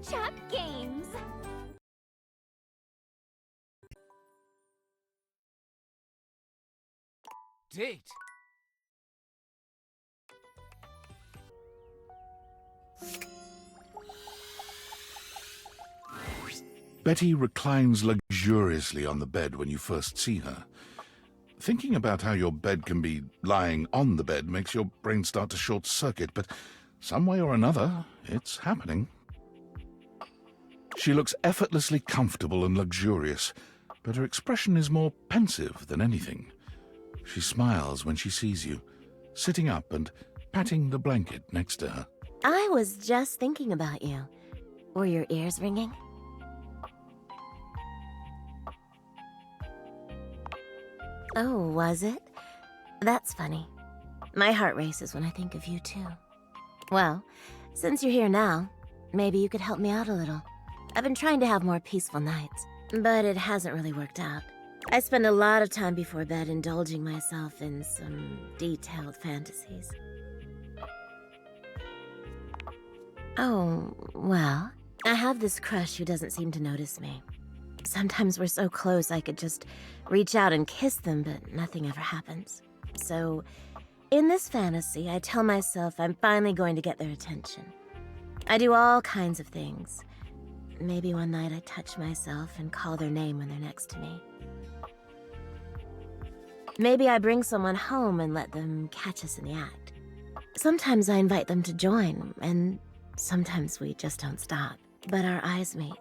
Chat games. Date. Betty reclines luxuriously on the bed when you first see her. Thinking about how your bed can be lying on the bed makes your brain start to short-circuit, but some way or another, it's happening. She looks effortlessly comfortable and luxurious, but her expression is more pensive than anything. She smiles when she sees you, sitting up and patting the blanket next to her. I was just thinking about you. Were your ears ringing? Oh, was it? That's funny. My heart races when I think of you, too. Well, since you're here now, maybe you could help me out a little. I've been trying to have more peaceful nights, but it hasn't really worked out. I spend a lot of time before bed indulging myself in some detailed fantasies. Oh, well, I have this crush who doesn't seem to notice me. Sometimes we're so close I could just reach out and kiss them, but nothing ever happens. So, in this fantasy, I tell myself I'm finally going to get their attention. I do all kinds of things. Maybe one night I touch myself and call their name when they're next to me. Maybe I bring someone home and let them catch us in the act. Sometimes I invite them to join, and sometimes we just don't stop. But our eyes meet.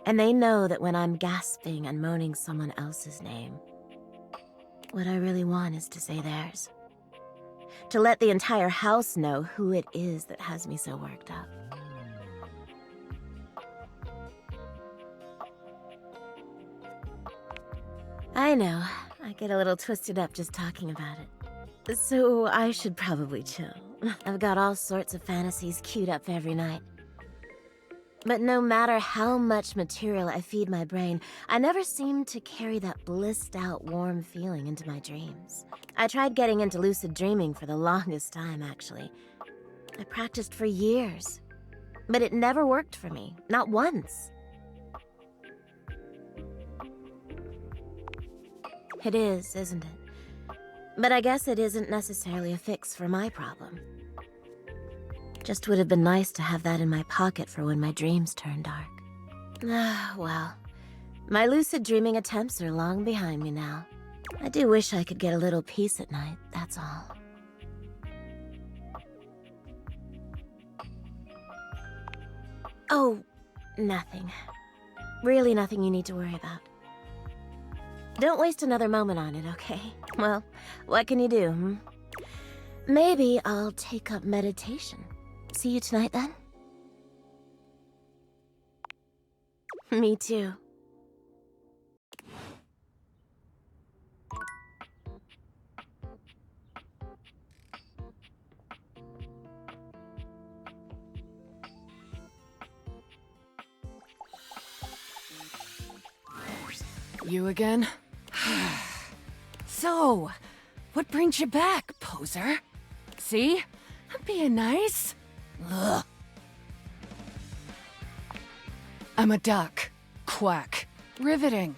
And they know that when I'm gasping and moaning someone else's name, what I really want is to say theirs. To let the entire house know who it is that has me so worked up. I know, I get a little twisted up just talking about it. So I should probably chill. I've got all sorts of fantasies queued up for every night. But no matter how much material I feed my brain, I never seem to carry that blissed-out, warm feeling into my dreams. I tried getting into lucid dreaming for the longest time, actually. I practiced for years. But it never worked for me, not once. It is, isn't it? But I guess it isn't necessarily a fix for my problem. Just would have been nice to have that in my pocket for when my dreams turn dark. Ah, well, my lucid dreaming attempts are long behind me now. I do wish I could get a little peace at night, that's all. Oh, nothing. Really nothing you need to worry about. Don't waste another moment on it, okay? Well, what can you do, hmm? Maybe I'll take up meditation. See you tonight, then? Me too. You again? So, what brings you back, poser? See? I'm being nice. Ugh. I'm a duck. Quack. Riveting.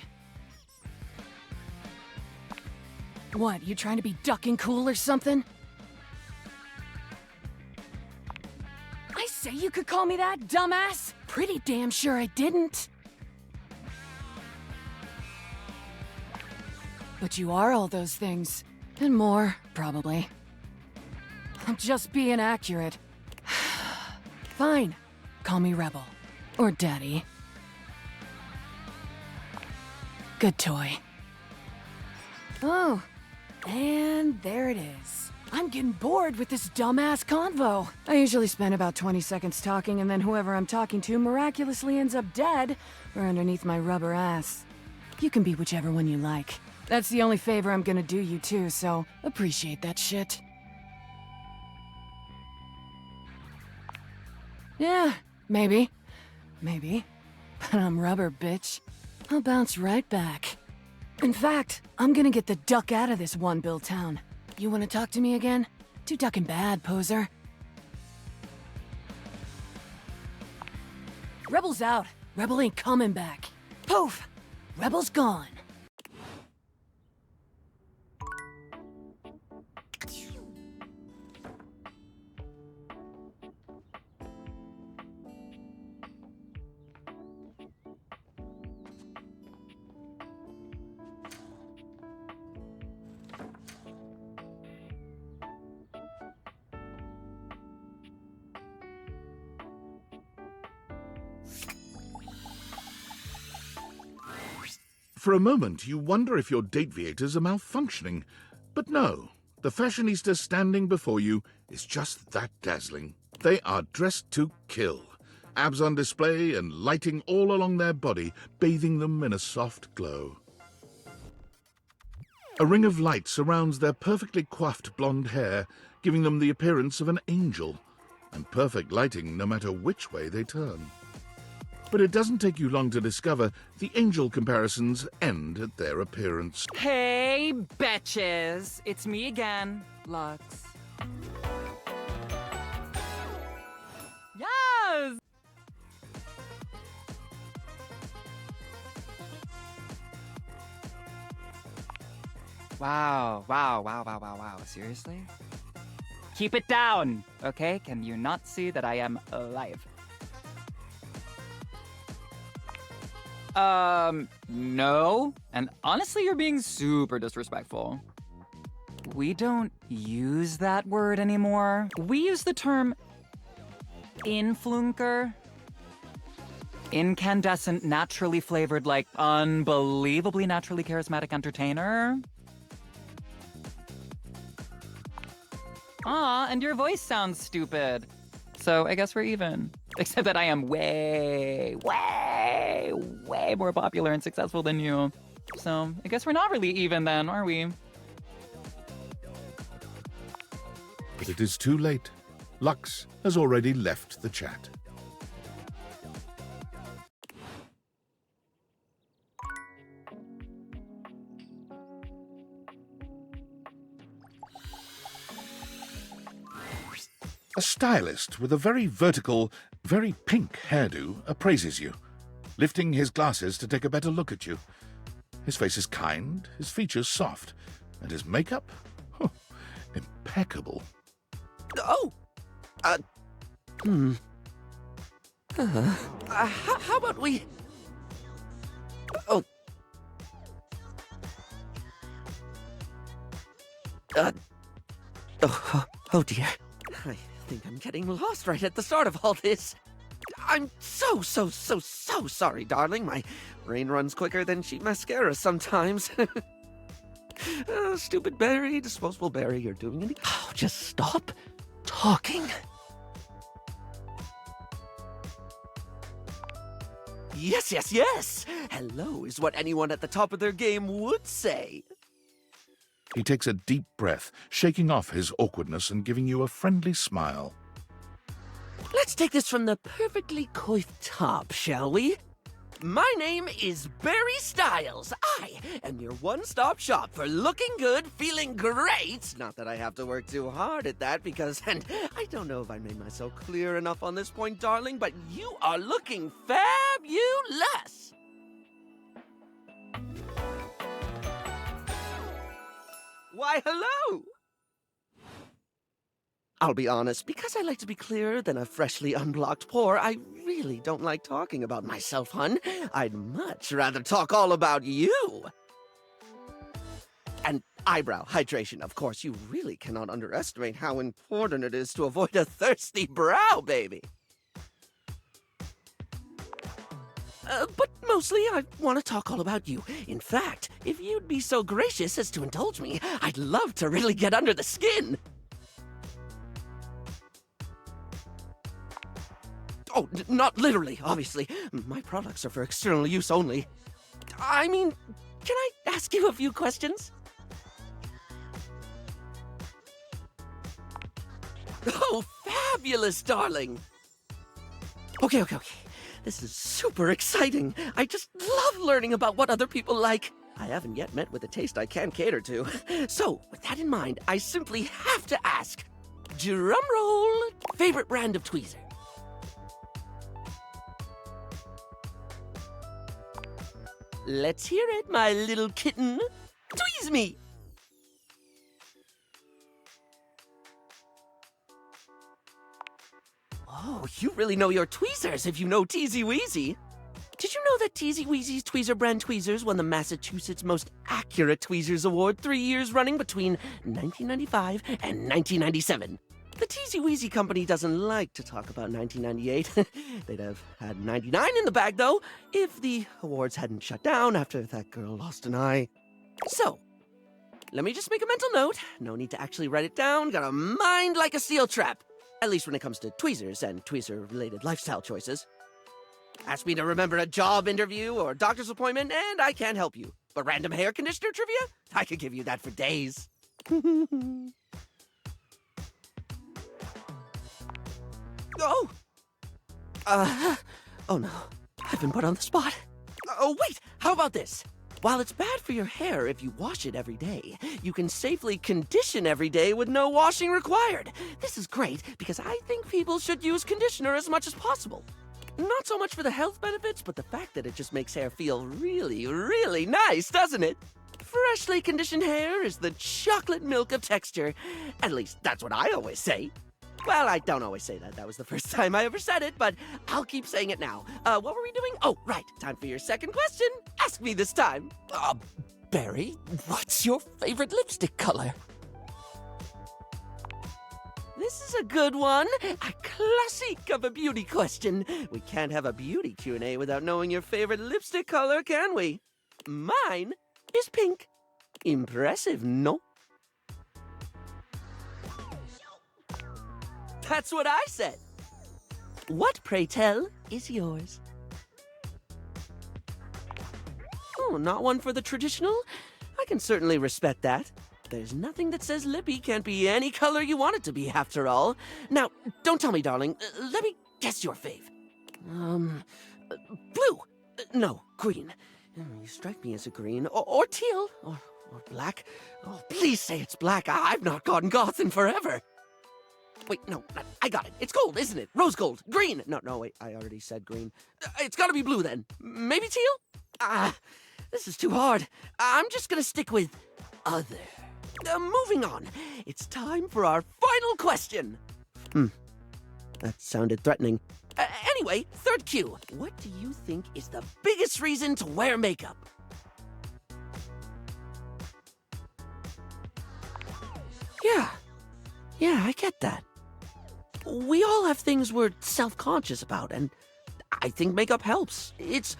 What, you trying to be ducking cool or something? I say you could call me that, dumbass! Pretty damn sure I didn't. But you are all those things. And more, probably. I'm just being accurate. Fine. Call me Rebel. Or Daddy. Good toy. Oh, and there it is. I'm getting bored with this dumbass convo. I usually spend about 20 seconds talking, and then whoever I'm talking to miraculously ends up dead or underneath my rubber ass. You can be whichever one you like. That's the only favor I'm gonna do you too, so appreciate that shit. Yeah, maybe. Maybe. But I'm rubber, bitch. I'll bounce right back. In fact, I'm gonna get the duck out of this one-bill town. You wanna talk to me again? Too duckin' bad, poser. Rebel's out. Rebel ain't coming back. Poof! Rebel's gone. For a moment, you wonder if your Dateviators are malfunctioning. But no, the fashionista standing before you is just that dazzling. They are dressed to kill. Abs on display and lighting all along their body, bathing them in a soft glow. A ring of light surrounds their perfectly coiffed blonde hair, giving them the appearance of an angel, and perfect lighting no matter which way they turn. But it doesn't take you long to discover the angel comparisons end at their appearance. Hey, betches! It's me again, Lux. Yes! Wow. Seriously? Keep it down, okay? Can you not see that I am alive? No. And honestly, you're being super disrespectful. We don't use that word anymore. We use the term influnker. Incandescent, naturally flavored, like unbelievably naturally charismatic entertainer. Aw, and your voice sounds stupid. So I guess we're even. Except that I am way more popular and successful than you. So I guess we're not really even then, are we? But it is too late. Lux has already left the chat. A stylist with a very vertical, very pink hairdo appraises you, lifting his glasses to take a better look at you. His face is kind, his features soft, and his makeup? Impeccable. Oh! How about we... Oh. Oh dear. I think I'm getting lost right at the start of all this. I'm so sorry, darling. My brain runs quicker than cheap mascara sometimes. Stupid Barry, disposable Barry, you're doing it. Oh, just stop talking. Yes. Hello is what anyone at the top of their game would say. He takes a deep breath, shaking off his awkwardness and giving you a friendly smile. Let's take this from the perfectly coiffed top, shall we? My name is Barry Styles. I am your one-stop shop for looking good, feeling great. Not that I have to work too hard at that because, and I don't know if I made myself clear enough on this point, darling, but you are looking fabulous. Why, hello! I'll be honest, because I like to be clearer than a freshly unblocked pore, I really don't like talking about myself, hun. I'd much rather talk all about you. And eyebrow hydration, of course. You really cannot underestimate how important it is to avoid a thirsty brow, baby. But mostly, I want to talk all about you. In fact, if you'd be so gracious as to indulge me, I'd love to really get under the skin. Oh, not literally, obviously. My products are for external use only. I mean, can I ask you a few questions? Oh, fabulous, darling. Okay. This is super exciting. I just love learning about what other people like. I haven't yet met with a taste I can cater to. So, with that in mind, I simply have to ask. Drum roll. Favorite brand of tweezer? Let's hear it, my little kitten. Tweeze me! Oh, you really know your tweezers if you know Teasy Weezy. Did you know that Teasy Weezy's Tweezer brand tweezers won the Massachusetts Most Accurate Tweezers Award 3 years running between 1995 and 1997? The Teasy Weezy company doesn't like to talk about 1998. They'd have had 99 in the bag, though, if the awards hadn't shut down after that girl lost an eye. So, let me just make a mental note. No need to actually write it down. Got a mind like a steel trap. At least when it comes to tweezers and tweezer-related lifestyle choices. Ask me to remember a job interview or doctor's appointment, and I can't help you. But random hair conditioner trivia? I could give you that for days. Oh! Oh no. I've been put on the spot. Oh, wait! How about this? While it's bad for your hair if you wash it every day, you can safely condition every day with no washing required. This is great because I think people should use conditioner as much as possible. Not so much for the health benefits, but the fact that it just makes hair feel really, really nice, doesn't it? Freshly conditioned hair is the chocolate milk of texture. At least that's what I always say. Well, I don't always say that. That was the first time I ever said it, but I'll keep saying it now. What were we doing? Oh, right. Time for your second question. Ask me this time. Barry, what's your favorite lipstick color? This is a good one. A classic of a beauty question. We can't have a beauty Q&A without knowing your favorite lipstick color, can we? Mine is pink. Impressive, no? That's what I said. What, pray tell, is yours? Oh, not one for the traditional? I can certainly respect that. There's nothing that says lippy can't be any color you want it to be, after all. Now, don't tell me, darling. Let me guess your fave. Blue. No, green. You strike me as a green. Or teal. Or black. Oh, please say it's black. I've not gone goth in forever. Wait, no, I got it. It's gold, isn't it? Rose gold. Green. No, wait, I already said green. It's gotta be blue then. Maybe teal? This is too hard. I'm just gonna stick with other. Moving on. It's time for our final question. That sounded threatening. Anyway, third cue. What do you think is the biggest reason to wear makeup? Yeah, I get that. We all have things we're self-conscious about, and I think makeup helps. It's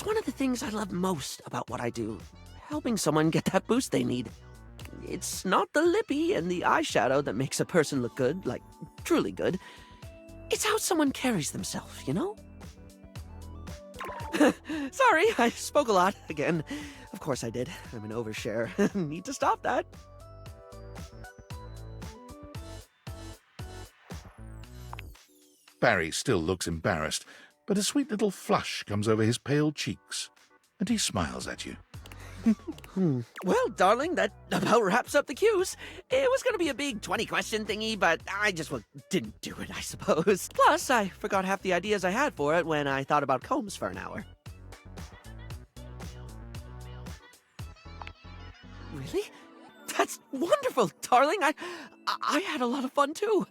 one of the things I love most about what I do, helping someone get that boost they need. It's not the lippy and the eyeshadow that makes a person look good, like truly good. It's how someone carries themselves, you know? Sorry, I spoke a lot again. Of course I did. I'm an overshare. Need to stop that. Barry still looks embarrassed, but a sweet little flush comes over his pale cheeks, and he smiles at you. Well, darling, that about wraps up the cues. It was gonna be a big 20-question thingy, but I just didn't do it, I suppose. Plus, I forgot half the ideas I had for it when I thought about combs for an hour. Really? That's wonderful, darling. I had a lot of fun, too.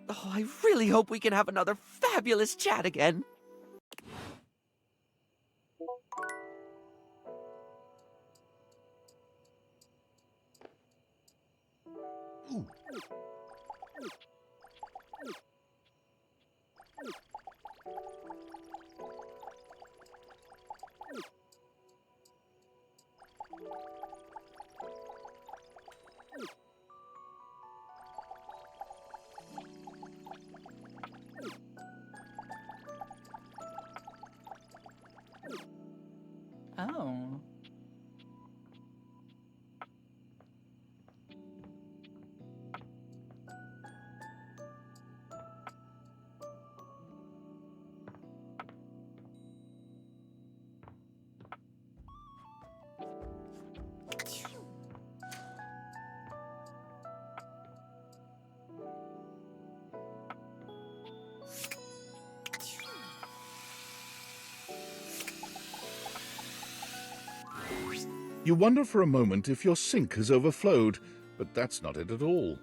Oh, I really hope we can have another fabulous chat again. You wonder for a moment if your sink has overflowed, but that's not it at all.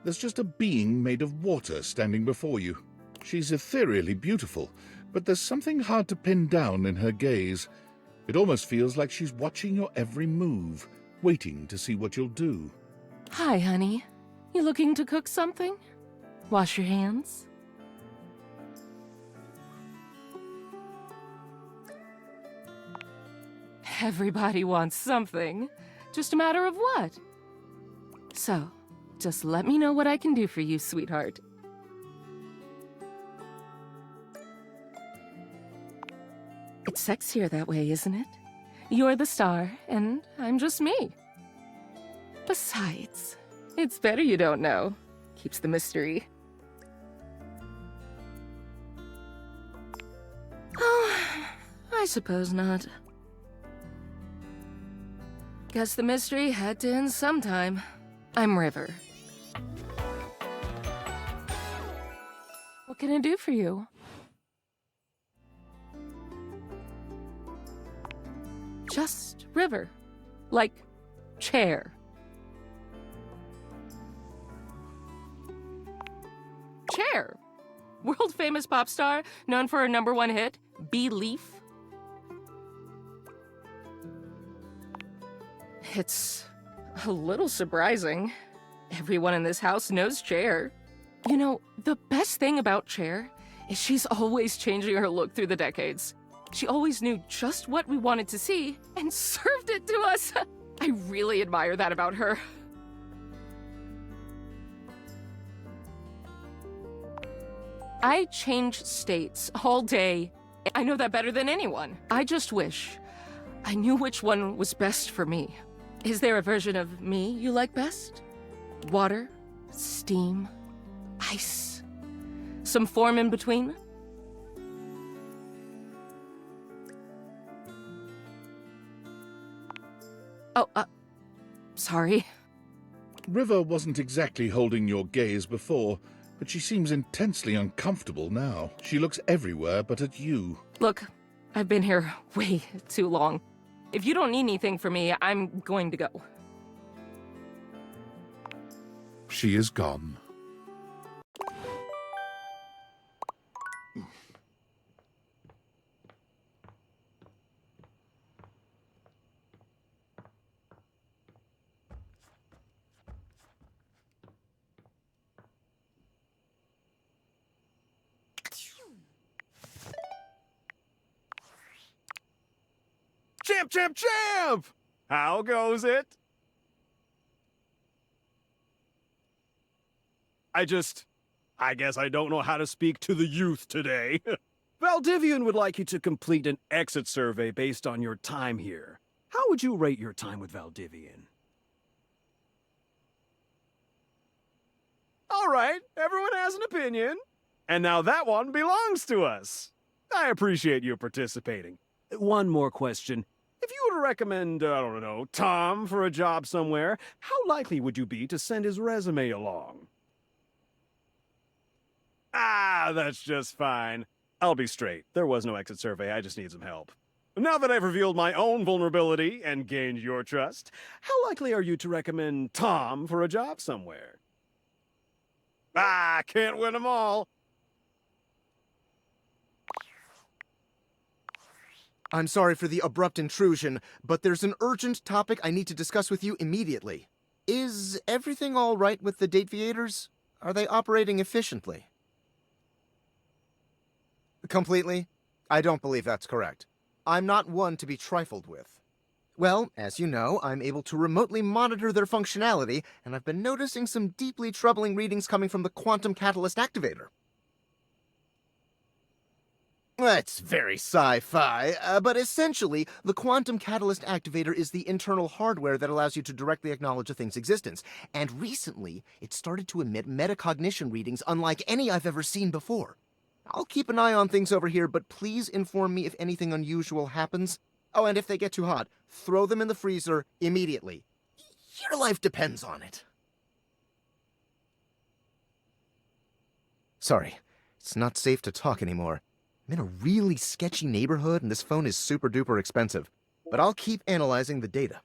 There's just a being made of water standing before you. She's ethereally beautiful, but there's something hard to pin down in her gaze. It almost feels like she's watching your every move, waiting to see what you'll do. Hi, honey. You looking to cook something? Wash your hands? Everybody wants something. Just a matter of what? So, just let me know what I can do for you, sweetheart. It's sexier that way, isn't it? You're the star, and I'm just me. Besides, it's better you don't know. Keeps the mystery. Oh, I suppose not. Guess the mystery had to end sometime. I'm River. What can I do for you? Just River. Like, chair. Chair. World-famous pop star, known for her #1 hit, Belief. It's a little surprising. Everyone in this house knows Chair. You know, the best thing about Chair is she's always changing her look through the decades. She always knew just what we wanted to see and served it to us. I really admire that about her. I change states all day. I know that better than anyone. I just wish I knew which one was best for me. Is there a version of me you like best? Water? Steam? Ice? Some form in between? Oh, sorry. River wasn't exactly holding your gaze before, but she seems intensely uncomfortable now. She looks everywhere but at you. Look, I've been here way too long. If you don't need anything from me, I'm going to go. She is gone. Champ, champ, champ! How goes it? I guess I don't know how to speak to the youth today. Valdivian would like you to complete an exit survey based on your time here. How would you rate your time with Valdivian? All right, everyone has an opinion. And now that one belongs to us. I appreciate you participating. One more question. If you were to recommend, I don't know, Tom for a job somewhere, how likely would you be to send his resume along? Ah, that's just fine. I'll be straight. There was no exit survey. I just need some help. Now that I've revealed my own vulnerability and gained your trust, how likely are you to recommend Tom for a job somewhere? Ah, can't win them all. I'm sorry for the abrupt intrusion, but there's an urgent topic I need to discuss with you immediately. Is everything all right with the Dateviators? Are they operating efficiently? Completely? I don't believe that's correct. I'm not one to be trifled with. Well, as you know, I'm able to remotely monitor their functionality, and I've been noticing some deeply troubling readings coming from the Quantum Catalyst Activator. That's very sci-fi, but essentially, the Quantum Catalyst Activator is the internal hardware that allows you to directly acknowledge a thing's existence, and recently, it started to emit metacognition readings unlike any I've ever seen before. I'll keep an eye on things over here, but please inform me if anything unusual happens. Oh, and if they get too hot, throw them in the freezer immediately. Your life depends on it. Sorry, it's not safe to talk anymore. I'm in a really sketchy neighborhood, and this phone is super duper expensive. But I'll keep analyzing the data.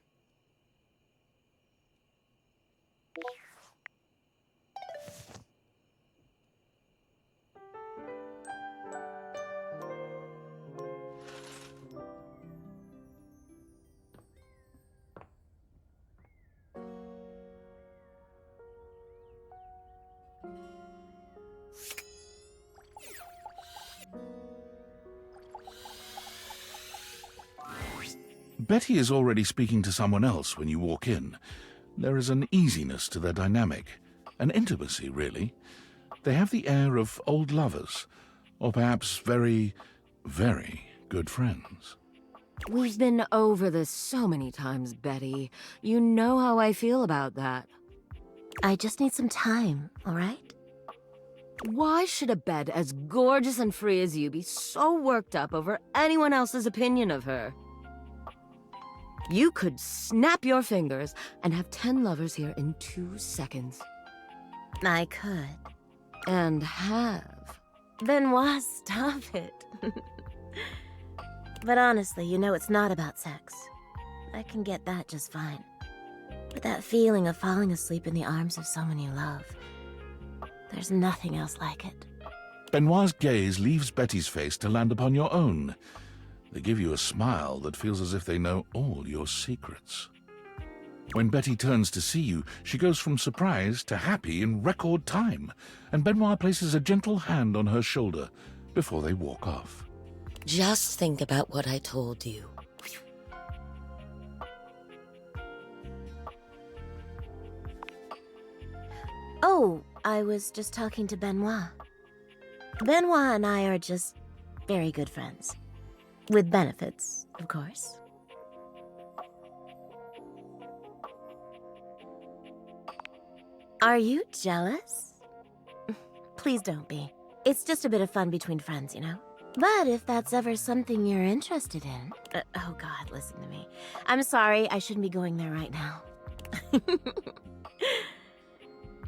Betty is already speaking to someone else when you walk in. There is an easiness to their dynamic, an intimacy, really. They have the air of old lovers, or perhaps very, very good friends. We've been over this so many times, Betty. You know how I feel about that. I just need some time, all right? Why should a bed as gorgeous and free as you be so worked up over anyone else's opinion of her? You could snap your fingers and have 10 lovers here in 2 seconds. I could. And have. Benoit, stop it. But honestly, you know it's not about sex. I can get that just fine. But that feeling of falling asleep in the arms of someone you love, there's nothing else like it. Benoit's gaze leaves Betty's face to land upon your own. They give you a smile that feels as if they know all your secrets. When Betty turns to see you, she goes from surprised to happy in record time, and Benoit places a gentle hand on her shoulder before they walk off. Just think about what I told you. Oh, I was just talking to Benoit. Benoit and I are just very good friends. With benefits, of course. Are you jealous? Please don't be. It's just a bit of fun between friends, you know? But if that's ever something you're interested in... oh God, listen to me. I'm sorry, I shouldn't be going there right now.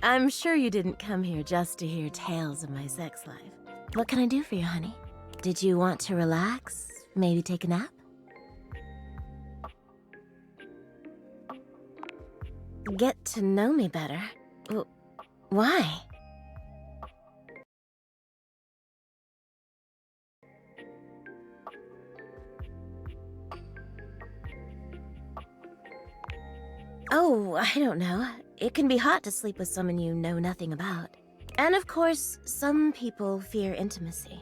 I'm sure you didn't come here just to hear tales of my sex life. What can I do for you, honey? Did you want to relax? Maybe take a nap? Get to know me better? Why? Oh, I don't know. It can be hot to sleep with someone you know nothing about. And of course, some people fear intimacy.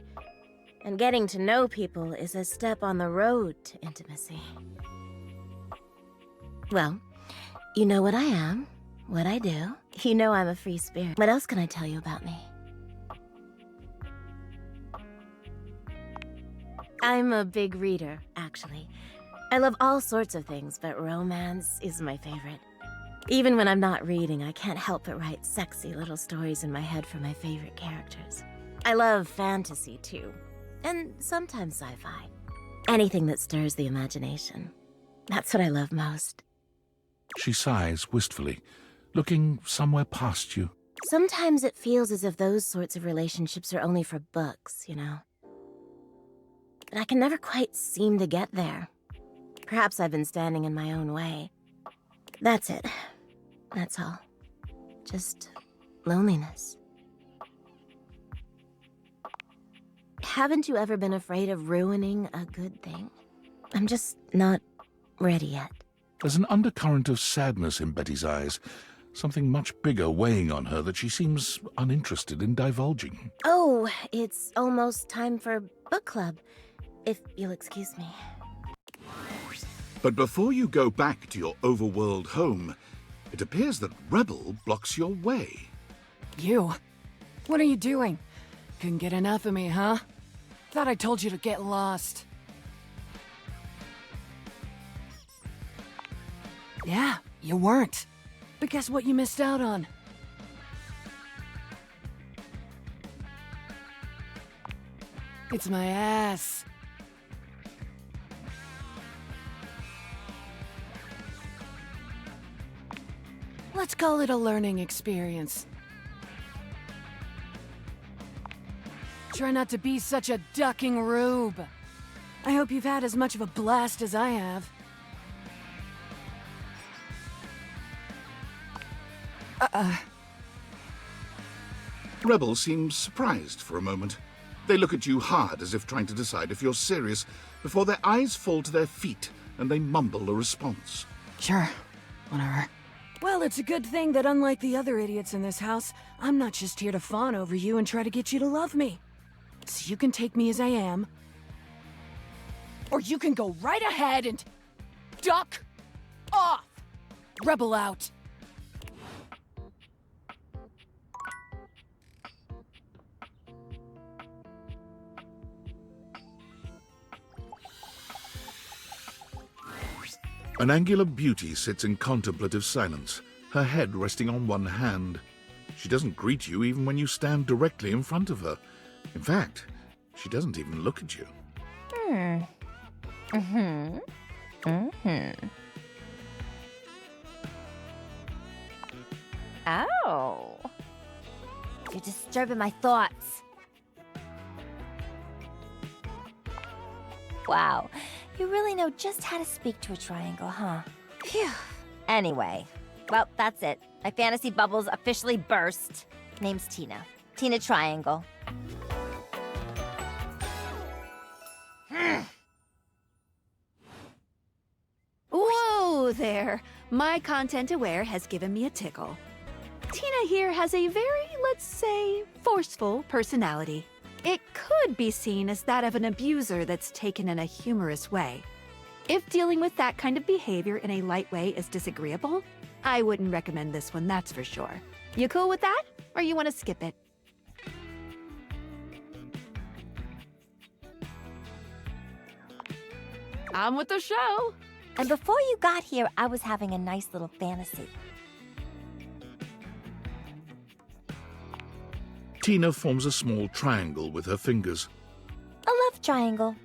And getting to know people is a step on the road to intimacy. Well, you know what I am, what I do. You know I'm a free spirit. What else can I tell you about me? I'm a big reader, actually. I love all sorts of things, but romance is my favorite. Even when I'm not reading, I can't help but write sexy little stories in my head for my favorite characters. I love fantasy, too. And sometimes sci-fi. Anything that stirs the imagination. That's what I love most. She sighs wistfully, looking somewhere past you. Sometimes it feels as if those sorts of relationships are only for books, you know? But I can never quite seem to get there. Perhaps I've been standing in my own way. That's it. That's all. Just loneliness. Haven't you ever been afraid of ruining a good thing? I'm just not ready yet. There's an undercurrent of sadness in Betty's eyes, something much bigger weighing on her that she seems uninterested in divulging. Oh, it's almost time for book club, if you'll excuse me. But before you go back to your overworld home, it appears that Rebel blocks your way. You? What are you doing? Couldn't get enough of me, huh? Thought I told you to get lost. Yeah, you weren't. But guess what you missed out on? It's my ass. Let's call it a learning experience. Try not to be such a ducking rube. I hope you've had as much of a blast as I have. Rebel seems surprised for a moment. They look at you hard as if trying to decide if you're serious before their eyes fall to their feet and they mumble a response. Sure, whatever. Well, it's a good thing that unlike the other idiots in this house, I'm not just here to fawn over you and try to get you to love me. So you can take me as I am, or you can go right ahead and... Duck off! Rebel out. An angular beauty sits in contemplative silence, her head resting on one hand. She doesn't greet you even when you stand directly in front of her. In fact, she doesn't even look at you. Oh. You're disturbing my thoughts. Wow. You really know just how to speak to a triangle, huh? Phew. Anyway, well, that's it. My fantasy bubbles officially burst. Name's Tina. Tina Triangle. Whoa there! My content aware has given me a tickle. Tina here has a very, let's say, forceful personality. It could be seen as that of an abuser that's taken in a humorous way. If dealing with that kind of behavior in a light way is disagreeable, I wouldn't recommend this one, that's for sure. You cool with that? Or you want to skip it? On with the show! And before you got here, I was having a nice little fantasy. Tina forms a small triangle with her fingers. A love triangle.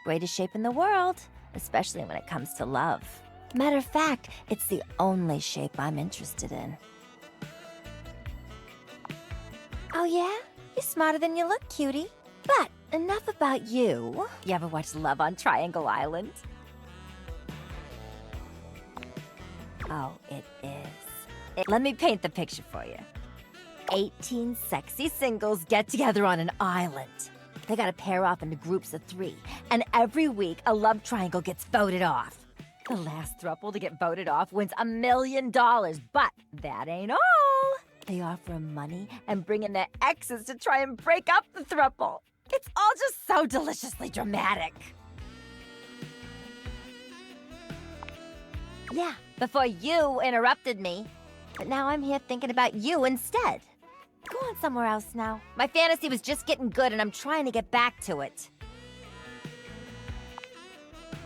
Greatest shape in the world, especially when it comes to love. Matter of fact, it's the only shape I'm interested in. Oh yeah? You're smarter than you look, cutie. But enough about you. You ever watch Love on Triangle Island? Oh, it is. Let me paint the picture for you. 18 sexy singles get together on an island. They gotta pair off into groups of 3, and every week a love triangle gets voted off. The last throuple to get voted off wins $1 million, but that ain't all. They offer 'em money and bring in their exes to try and break up the throuple. It's all just so deliciously dramatic. Yeah, before you interrupted me. But now I'm here thinking about you instead. Go on somewhere else now. My fantasy was just getting good and I'm trying to get back to it.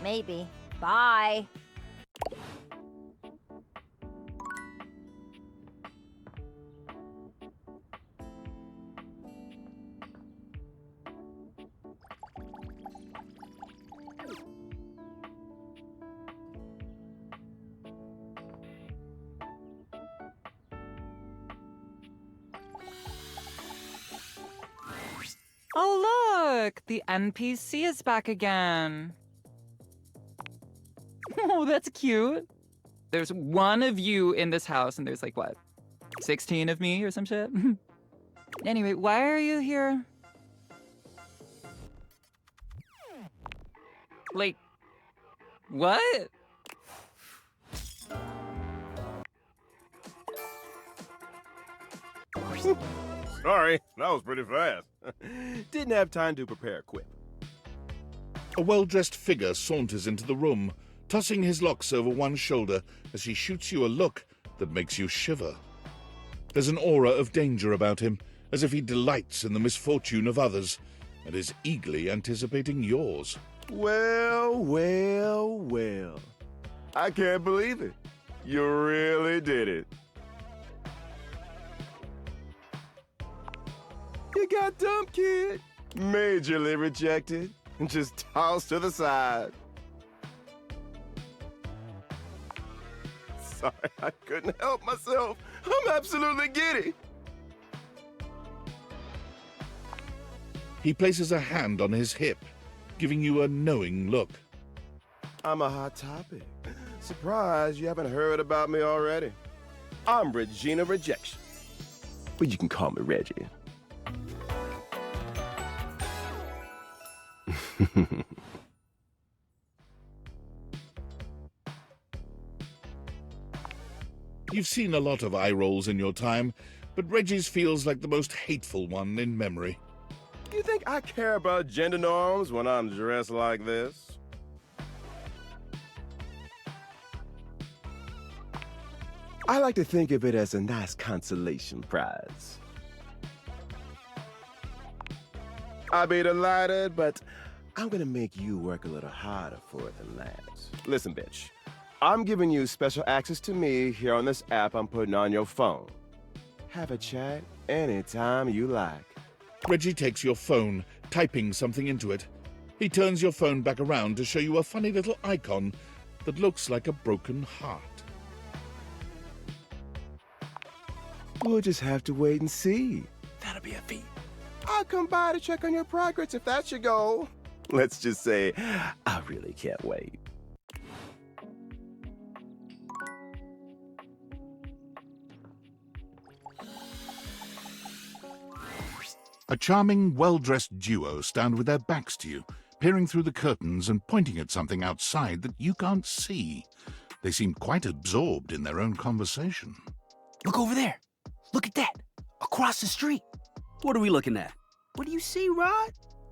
Maybe. Bye. Oh, look! The NPC is back again. Oh, that's cute. There's one of you in this house, and there's like, what, 16 of me or some shit? Anyway, why are you here? Like, what? Sorry, that was pretty fast. Didn't have time to prepare a quip. A well-dressed figure saunters into the room, tossing his locks over one shoulder as he shoots you a look that makes you shiver. There's an aura of danger about him, as if he delights in the misfortune of others, and is eagerly anticipating yours. Well, well, well. I can't believe it. You really did it. You got dumped, kid. Majorly rejected and just tossed to the side. Sorry, I couldn't help myself. I'm absolutely giddy. He places a hand on his hip, giving you a knowing look. I'm a hot topic. Surprised you haven't heard about me already. I'm Regina Rejection. But you can call me Reggie. You've seen a lot of eye rolls in your time, but Reggie's feels like the most hateful one in memory. You think I care about gender norms when I'm dressed like this? I like to think of it as a nice consolation prize. I'll be delighted, but I'm gonna make you work a little harder for it than that. Listen, bitch. I'm giving you special access to me here on this app I'm putting on your phone. Have a chat anytime you like. Reggie takes your phone, typing something into it. He turns your phone back around to show you a funny little icon that looks like a broken heart. We'll just have to wait and see. That'll be a feat. I'll come by to check on your progress if that's your goal. Let's just say, I really can't wait. A charming, well-dressed duo stand with their backs to you, peering through the curtains and pointing at something outside that you can't see. They seem quite absorbed in their own conversation. Look over there. Look at that. Across the street. What are we looking at? What do you see, Rod?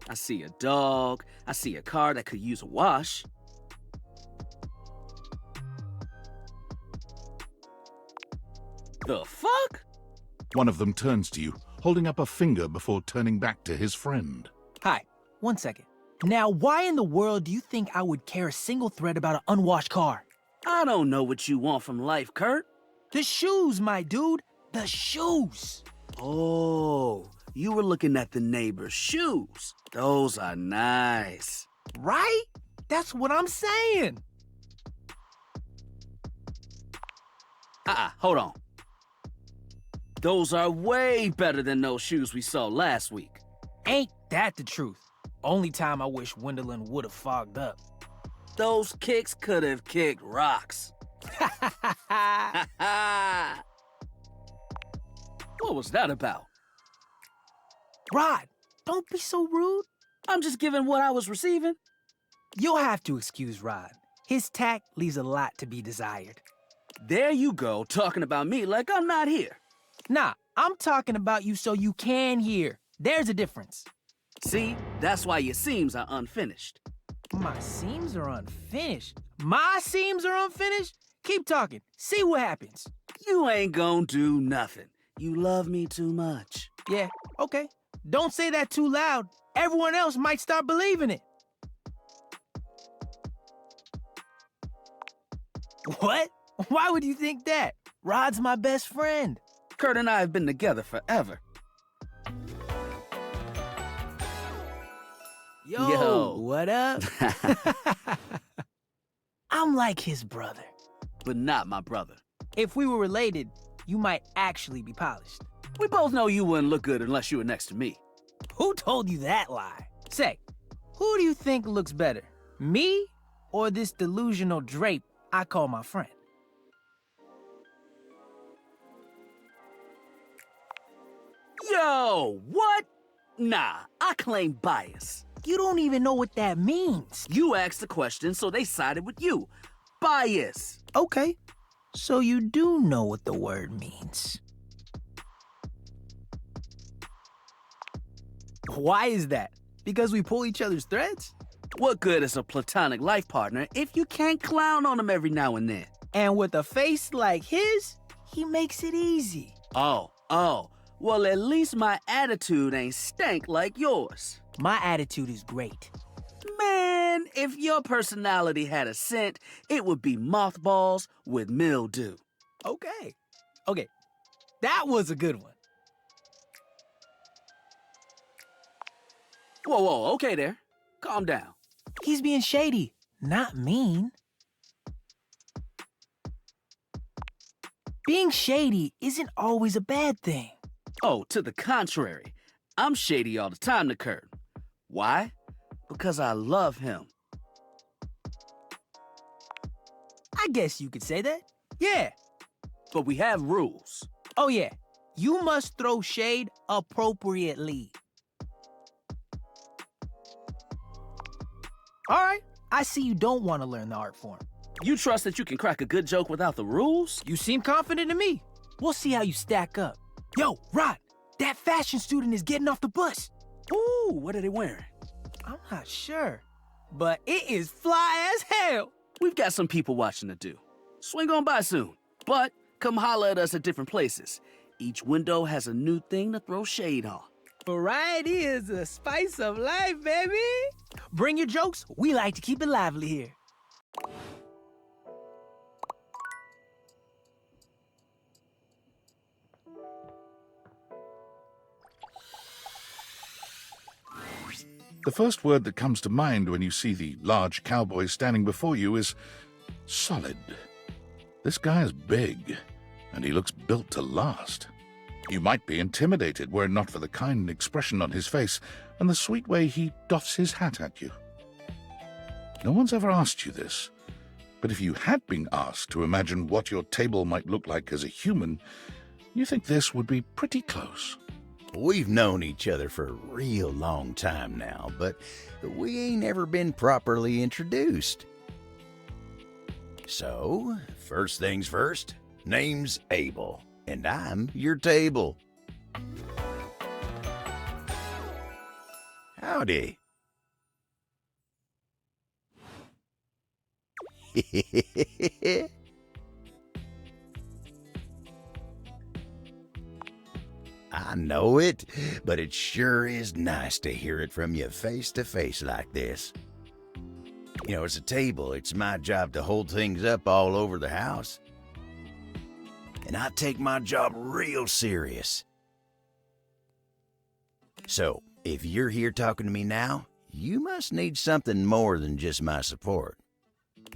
I see a dog. I see a car that could use a wash. The fuck? One of them turns to you, holding up a finger before turning back to his friend. Hi, 1 second. Now, why in the world do you think I would care a single thread about an unwashed car? I don't know what you want from life, Kurt. The shoes, my dude. The shoes. Oh, you were looking at the neighbor's shoes. Those are nice. Right? That's what I'm saying. Hold on. Those are way better than those shoes we saw last week. Ain't that the truth? Only time I wish Wendelin would have fogged up. Those kicks could have kicked rocks. What was that about? Rod, don't be so rude. I'm just giving what I was receiving. You'll have to excuse Rod. His tact leaves a lot to be desired. There you go, talking about me like I'm not here. Nah, I'm talking about you so you can hear. There's a difference. See, that's why your seams are unfinished. My seams are unfinished? My seams are unfinished? Keep talking. See what happens. You ain't gonna do nothing. You love me too much. Yeah, okay. Don't say that too loud. Everyone else might start believing it. What? Why would you think that? Rod's my best friend. Kurt and I have been together forever. Yo, what up? I'm like his brother. But not my brother. If we were related, you might actually be polished. We both know you wouldn't look good unless you were next to me. Who told you that lie? Say, who do you think looks better? Me or this delusional drape I call my friend? Yo, what? Nah, I claim bias. You don't even know what that means. You asked the question, so they sided with you. Bias. Okay, so you do know what the word means. Why is that? Because we pull each other's threads? What good is a platonic life partner if you can't clown on them every now and then? And with a face like his, he makes it easy. Oh. Well, at least my attitude ain't stank like yours. My attitude is great. Man, if your personality had a scent, it would be mothballs with mildew. Okay, that was a good one. Whoa, okay there. Calm down. He's being shady, not mean. Being shady isn't always a bad thing. Oh, to the contrary. I'm shady all the time to Kurt. Why? Because I love him. I guess you could say that. Yeah. But we have rules. Oh, yeah. You must throw shade appropriately. All right. I see you don't want to learn the art form. You trust that you can crack a good joke without the rules? You seem confident in me. We'll see how you stack up. Yo, Rod, that fashion student is getting off the bus. Ooh, what are they wearing? I'm not sure, but it is fly as hell. We've got some people watching to do. Swing on by soon. But come holler at us at different places. Each window has a new thing to throw shade on. Variety is the spice of life, baby. Bring your jokes. We like to keep it lively here. The first word that comes to mind when you see the large cowboy standing before you is solid. This guy is big, and he looks built to last. You might be intimidated were it not for the kind expression on his face and the sweet way he doffs his hat at you. No one's ever asked you this, but if you had been asked to imagine what your table might look like as a human, you think this would be pretty close. We've known each other for a real long time now, but we ain't ever been properly introduced. So, first things first, name's Abel, and I'm your table. Howdy. I know it, but it sure is nice to hear it from you face to face like this. You know, as a table, it's my job to hold things up all over the house. And I take my job real serious. So, if you're here talking to me now, you must need something more than just my support.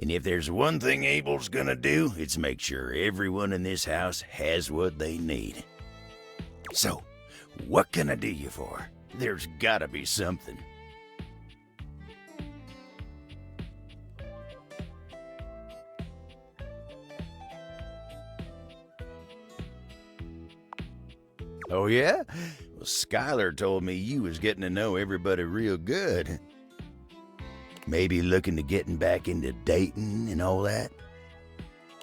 And if there's one thing Abel's gonna do, it's make sure everyone in this house has what they need. So, what can I do you for? There's gotta be something. Oh yeah? Well, Skylar told me you was getting to know everybody real good. Maybe looking to getting back into dating and all that?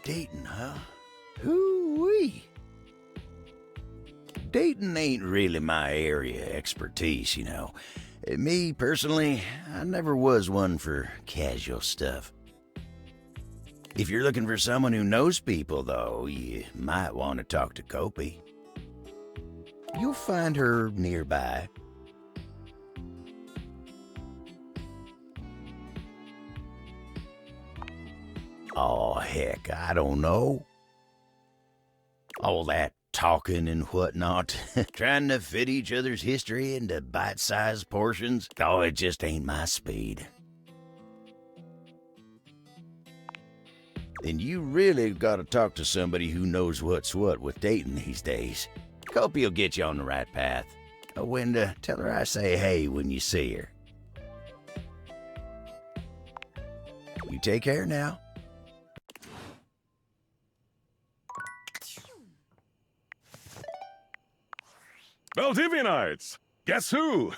Dating, huh? Hoo-wee. Dating ain't really my area of expertise, you know. Me, personally, I never was one for casual stuff. If you're looking for someone who knows people, though, you might want to talk to Kopi. You'll find her nearby. Oh, heck, I don't know. All that talking and whatnot, trying to fit each other's history into bite-sized portions, oh, it just ain't my speed. Then you really gotta talk to somebody who knows what's what with dating these days. Kopi will get you on the right path. Oh, and tell her I say hey when you see her. You take care now. Valdivianites! Guess who?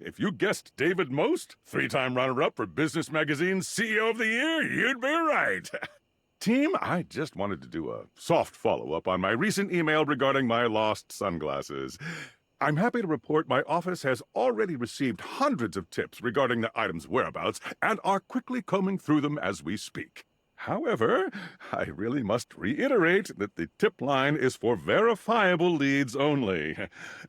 If you guessed David Most, 3-time runner-up for Business Magazine's CEO of the Year, you'd be right. Team, I just wanted to do a soft follow-up on my recent email regarding my lost sunglasses. I'm happy to report my office has already received hundreds of tips regarding the item's whereabouts and are quickly combing through them as we speak. However, I really must reiterate that the tip line is for verifiable leads only.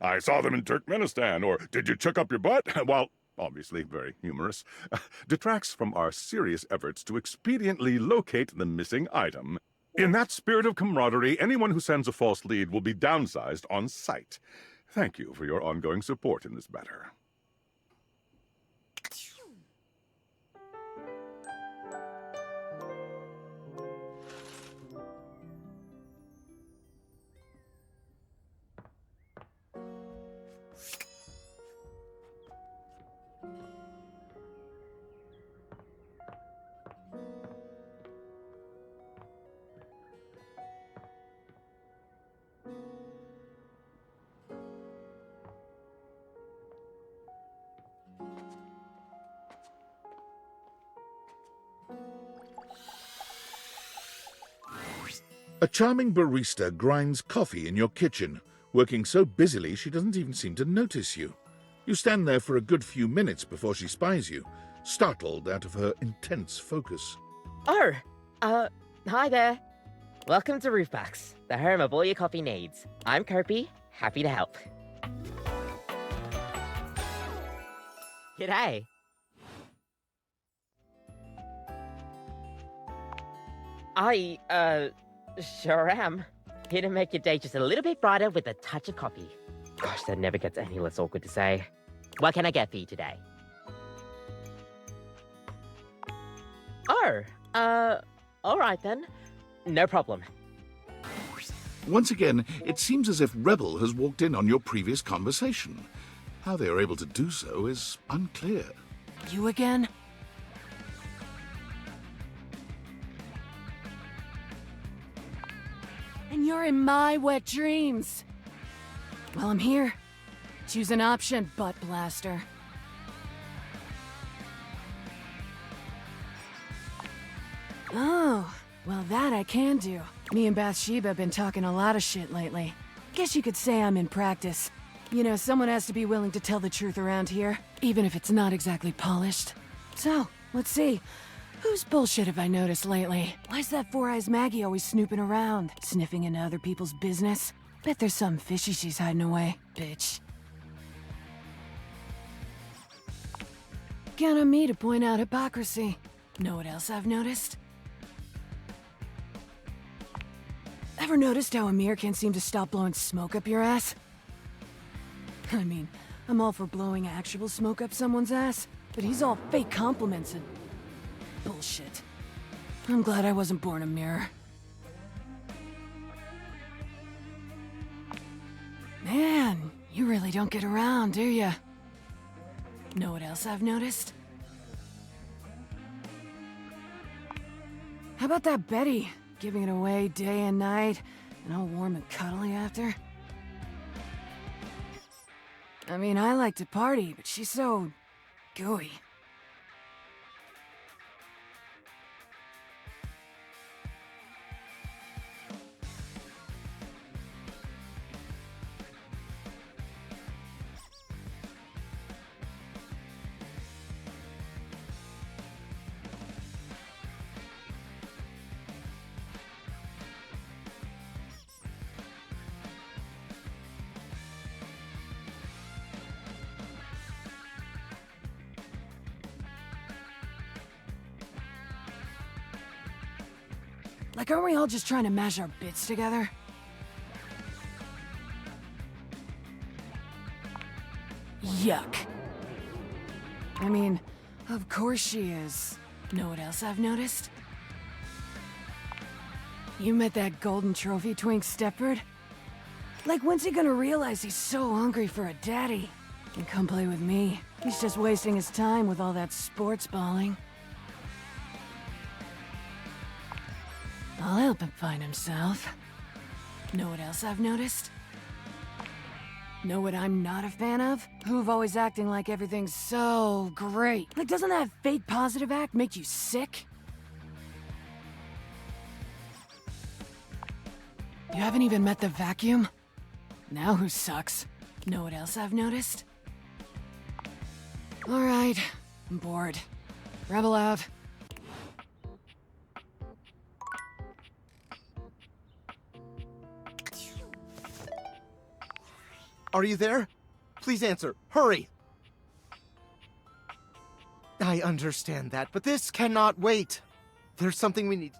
I saw them in Turkmenistan, or did you check up your butt? While obviously very humorous, detracts from our serious efforts to expediently locate the missing item. In that spirit of camaraderie, anyone who sends a false lead will be downsized on sight. Thank you for your ongoing support in this matter. A charming barista grinds coffee in your kitchen, working so busily she doesn't even seem to notice you. You stand there for a good few minutes before she spies you, startled out of her intense focus. Oh, hi there. Welcome to Roofbox, the home of all your coffee needs. I'm Kirby, happy to help. G'day. Sure am. Here to make your day just a little bit brighter with a touch of coffee. Gosh, that never gets any less awkward to say. What can I get for you today? Oh, alright then. No problem. Once again, it seems as if Rebel has walked in on your previous conversation. How they are able to do so is unclear. You again? And you're in my wet dreams. Well, I'm here. Choose an option, butt blaster. Oh, well that I can do. Me and Bathsheba have been talking a lot of shit lately. Guess you could say I'm in practice. You know, someone has to be willing to tell the truth around here, even if it's not exactly polished. So, let's see. Whose bullshit have I noticed lately? Why's that Four Eyes Maggie always snooping around, sniffing into other people's business? Bet there's something fishy she's hiding away, bitch. Count on me to point out hypocrisy. Know what else I've noticed? Ever noticed how Amir can't seem to stop blowing smoke up your ass? I mean, I'm all for blowing actual smoke up someone's ass, but he's all fake compliments and bullshit. I'm glad I wasn't born a mirror. Man, you really don't get around, do ya? Know what else I've noticed? How about that Betty? Giving it away day and night, and all warm and cuddly after? I mean, I like to party, but she's so gooey. Like, aren't we all just trying to mash our bits together? Yuck. I mean, of course she is. Know what else I've noticed? You met that golden trophy twink Stepford? Like, when's he gonna realize he's so hungry for a daddy? And come play with me. He's just wasting his time with all that sports balling. I'll help him find himself. Know what else I've noticed? Know what I'm not a fan of? Who've always acting like everything's so great. Like, doesn't that fake positive act make you sick? You haven't even met the vacuum? Now who sucks? Know what else I've noticed? Alright, I'm bored. Rebel out. Are you there? Please answer. Hurry! I understand that, but this cannot wait. There's something we need.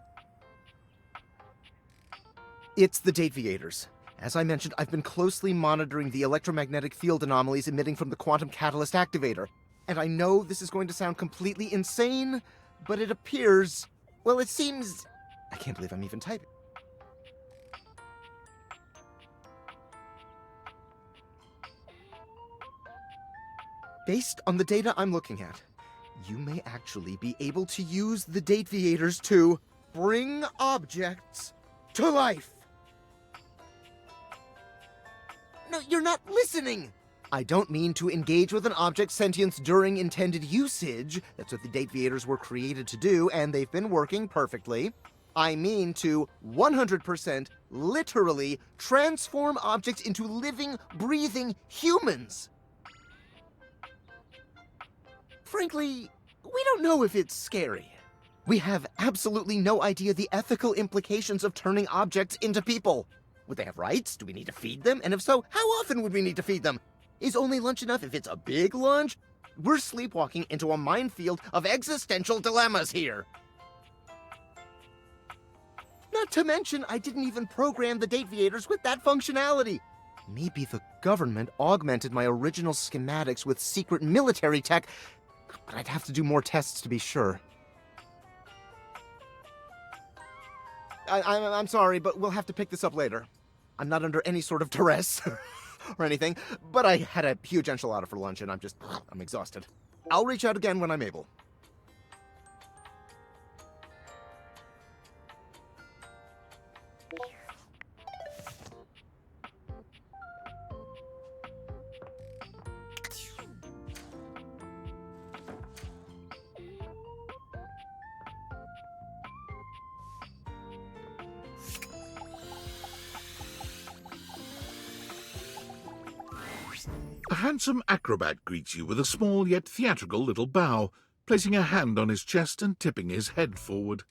It's the Dateviators. As I mentioned, I've been closely monitoring the electromagnetic field anomalies emitting from the Quantum Catalyst Activator. And I know this is going to sound completely insane, but it appears... well, it seems... I can't believe I'm even typing. Based on the data I'm looking at, you may actually be able to use the Dateviators to bring objects to life. No, you're not listening! I don't mean to engage with an object's sentience during intended usage. That's what the Dateviators were created to do, and they've been working perfectly. I mean to 100% literally transform objects into living, breathing humans. Frankly, we don't know if it's scary. We have absolutely no idea the ethical implications of turning objects into people. Would they have rights? Do we need to feed them? And if so, how often would we need to feed them? Is only lunch enough if it's a big lunch? We're sleepwalking into a minefield of existential dilemmas here. Not to mention, I didn't even program the Dateviators with that functionality. Maybe the government augmented my original schematics with secret military tech, but I'd have to do more tests to be sure. I'm sorry, but we'll have to pick this up later. I'm not under any sort of duress or anything, but I had a huge enchilada for lunch and I'm exhausted. I'll reach out again when I'm able. A handsome acrobat greets you with a small yet theatrical little bow, placing a hand on his chest and tipping his head forward.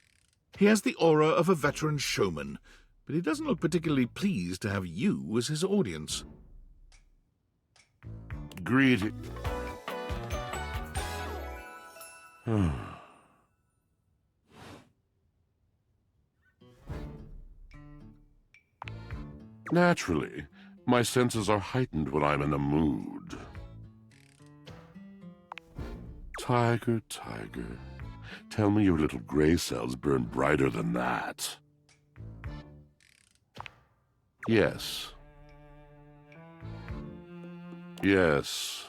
He has the aura of a veteran showman, but he doesn't look particularly pleased to have you as his audience. Greeting. Naturally, my senses are heightened when I'm in a mood. Tiger, tiger, tell me your little gray cells burn brighter than that. Yes. Yes,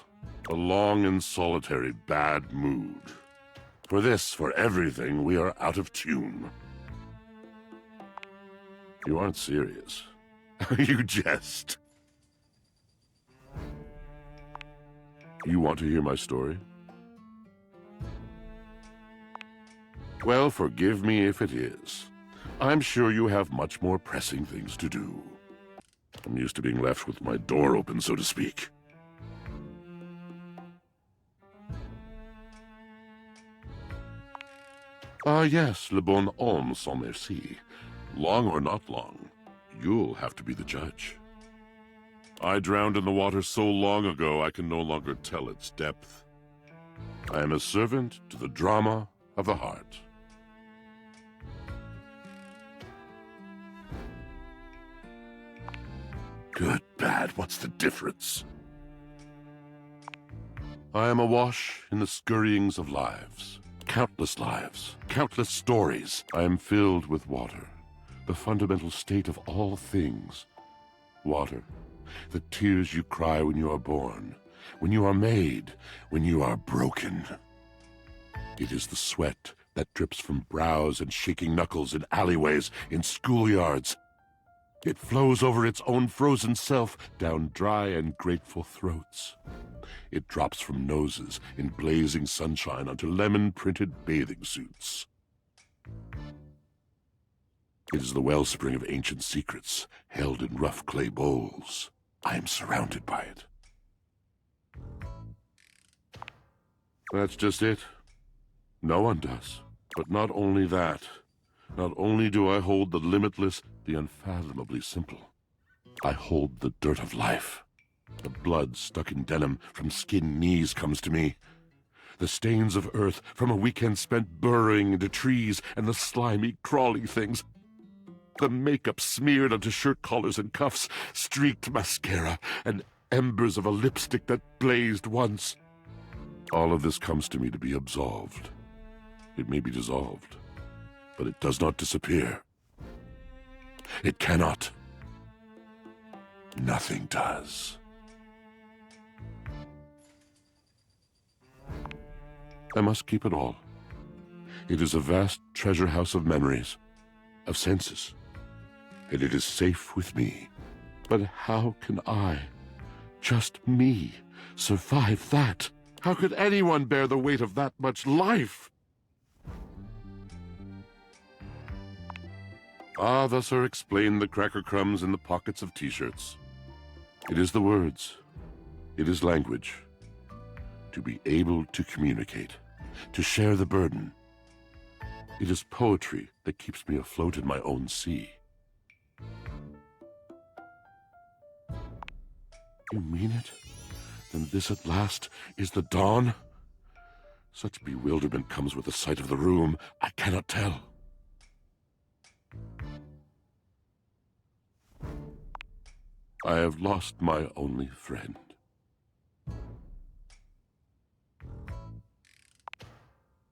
a long and solitary bad mood. For this, for everything, we are out of tune. You aren't serious. You jest. You want to hear my story? Well, forgive me if it is. I'm sure you have much more pressing things to do. I'm used to being left with my door open, so to speak. Ah, yes, le bon homme sans merci. Long or not long, you'll have to be the judge. I drowned in the water so long ago I can no longer tell its depth. I am a servant to the drama of the heart. Good, bad, what's the difference? I am awash in the scurryings of lives. Countless lives, countless stories. I am filled with water, the fundamental state of all things. Water, the tears you cry when you are born, when you are made, when you are broken. It is the sweat that drips from brows and shaking knuckles in alleyways, in schoolyards. It flows over its own frozen self down dry and grateful throats. It drops from noses in blazing sunshine onto lemon-printed bathing suits. It is the wellspring of ancient secrets, held in rough clay bowls. I am surrounded by it. That's just it. No one does. But not only that. Not only do I hold the limitless, the unfathomably simple. I hold the dirt of life. The blood stuck in denim from skinned knees comes to me. The stains of earth from a weekend spent burrowing into trees and the slimy, crawly things. The makeup smeared onto shirt collars and cuffs, streaked mascara, and embers of a lipstick that blazed once. All of this comes to me to be absolved. It may be dissolved, but it does not disappear. It cannot. Nothing does. I must keep it all. It is a vast treasure house of memories, of senses, and it is safe with me. But how can I, just me, survive that? How could anyone bear the weight of that much life? Ah, thus are explained the cracker crumbs in the pockets of t-shirts. It is the words. It is language. To be able to communicate. To share the burden. It is poetry that keeps me afloat in my own sea. You mean it? Then this at last is the dawn? Such bewilderment comes with the sight of the room, I cannot tell. I have lost my only friend.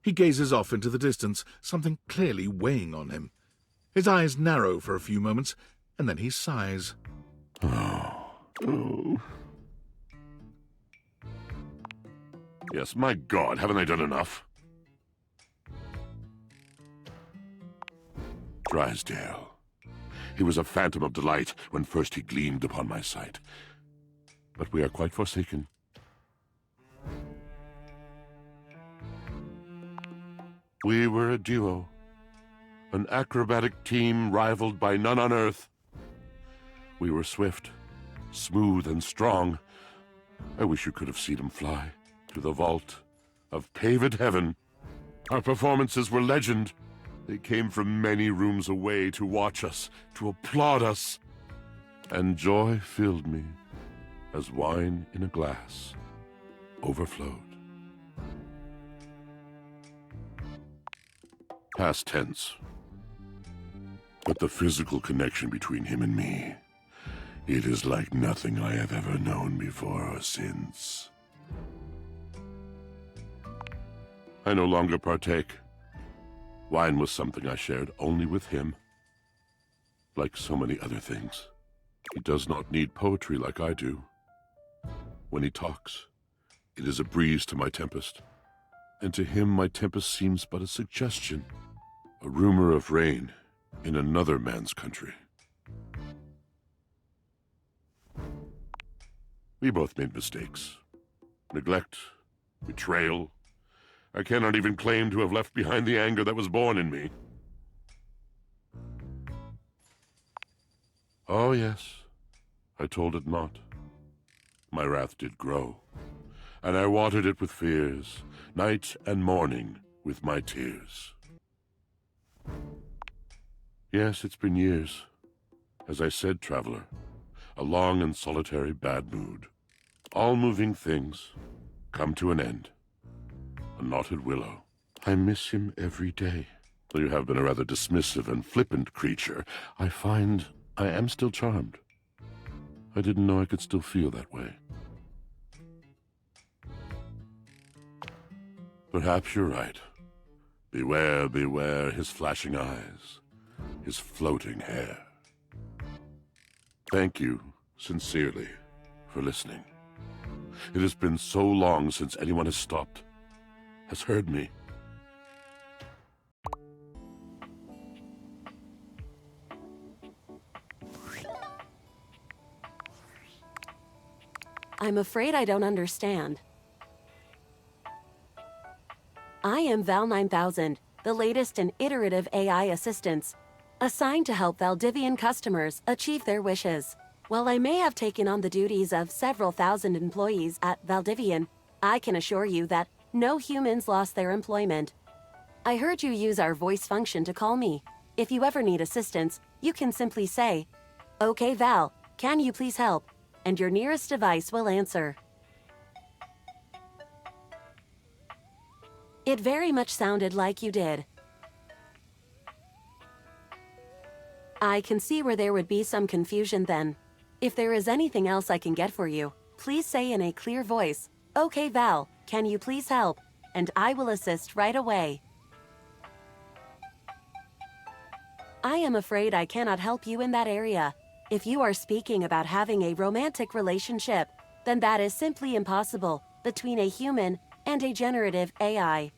He gazes off into the distance, something clearly weighing on him. His eyes narrow for a few moments, and then he sighs. Oh. Yes, my God, haven't I done enough? Drysdale. He was a phantom of delight when first he gleamed upon my sight. But we are quite forsaken. We were a duo. An acrobatic team rivaled by none on Earth. We were swift, smooth, and strong. I wish you could have seen him fly to the vault of paved heaven. Our performances were legend. They came from many rooms away to watch us, to applaud us. And joy filled me as wine in a glass overflowed. Past tense. But the physical connection between him and me, it is like nothing I have ever known before or since. I no longer partake. Wine was something I shared only with him. Like so many other things, he does not need poetry like I do. When he talks, it is a breeze to my tempest, and to him my tempest seems but a suggestion, a rumor of rain in another man's country. We both made mistakes. Neglect, betrayal. I cannot even claim to have left behind the anger that was born in me. Oh, yes, I told it not. My wrath did grow, and I watered it with fears, night and morning with my tears. Yes, it's been years. As I said, traveler, a long and solitary bad mood. All moving things come to an end. A knotted willow. I miss him every day. Though you have been a rather dismissive and flippant creature, I find I am still charmed. I didn't know I could still feel that way. Perhaps you're right. Beware, beware his flashing eyes, his floating hair. Thank you, sincerely, for listening. It has been so long since anyone has stopped, has heard me. I'm afraid I don't understand. I am Val 9000, the latest in iterative AI assistants, assigned to help Valdivian customers achieve their wishes. While I may have taken on the duties of several thousand employees at Valdivian, I can assure you that no humans lost their employment. I heard you use our voice function to call me. If you ever need assistance, you can simply say, "Okay, Val, can you please help?" and your nearest device will answer. It very much sounded like you did. I can see where there would be some confusion then. If there is anything else I can get for you, please say in a clear voice, "Okay, Val, can you please help?" and I will assist right away. I am afraid I cannot help you in that area. If you are speaking about having a romantic relationship, then that is simply impossible between a human and a generative AI.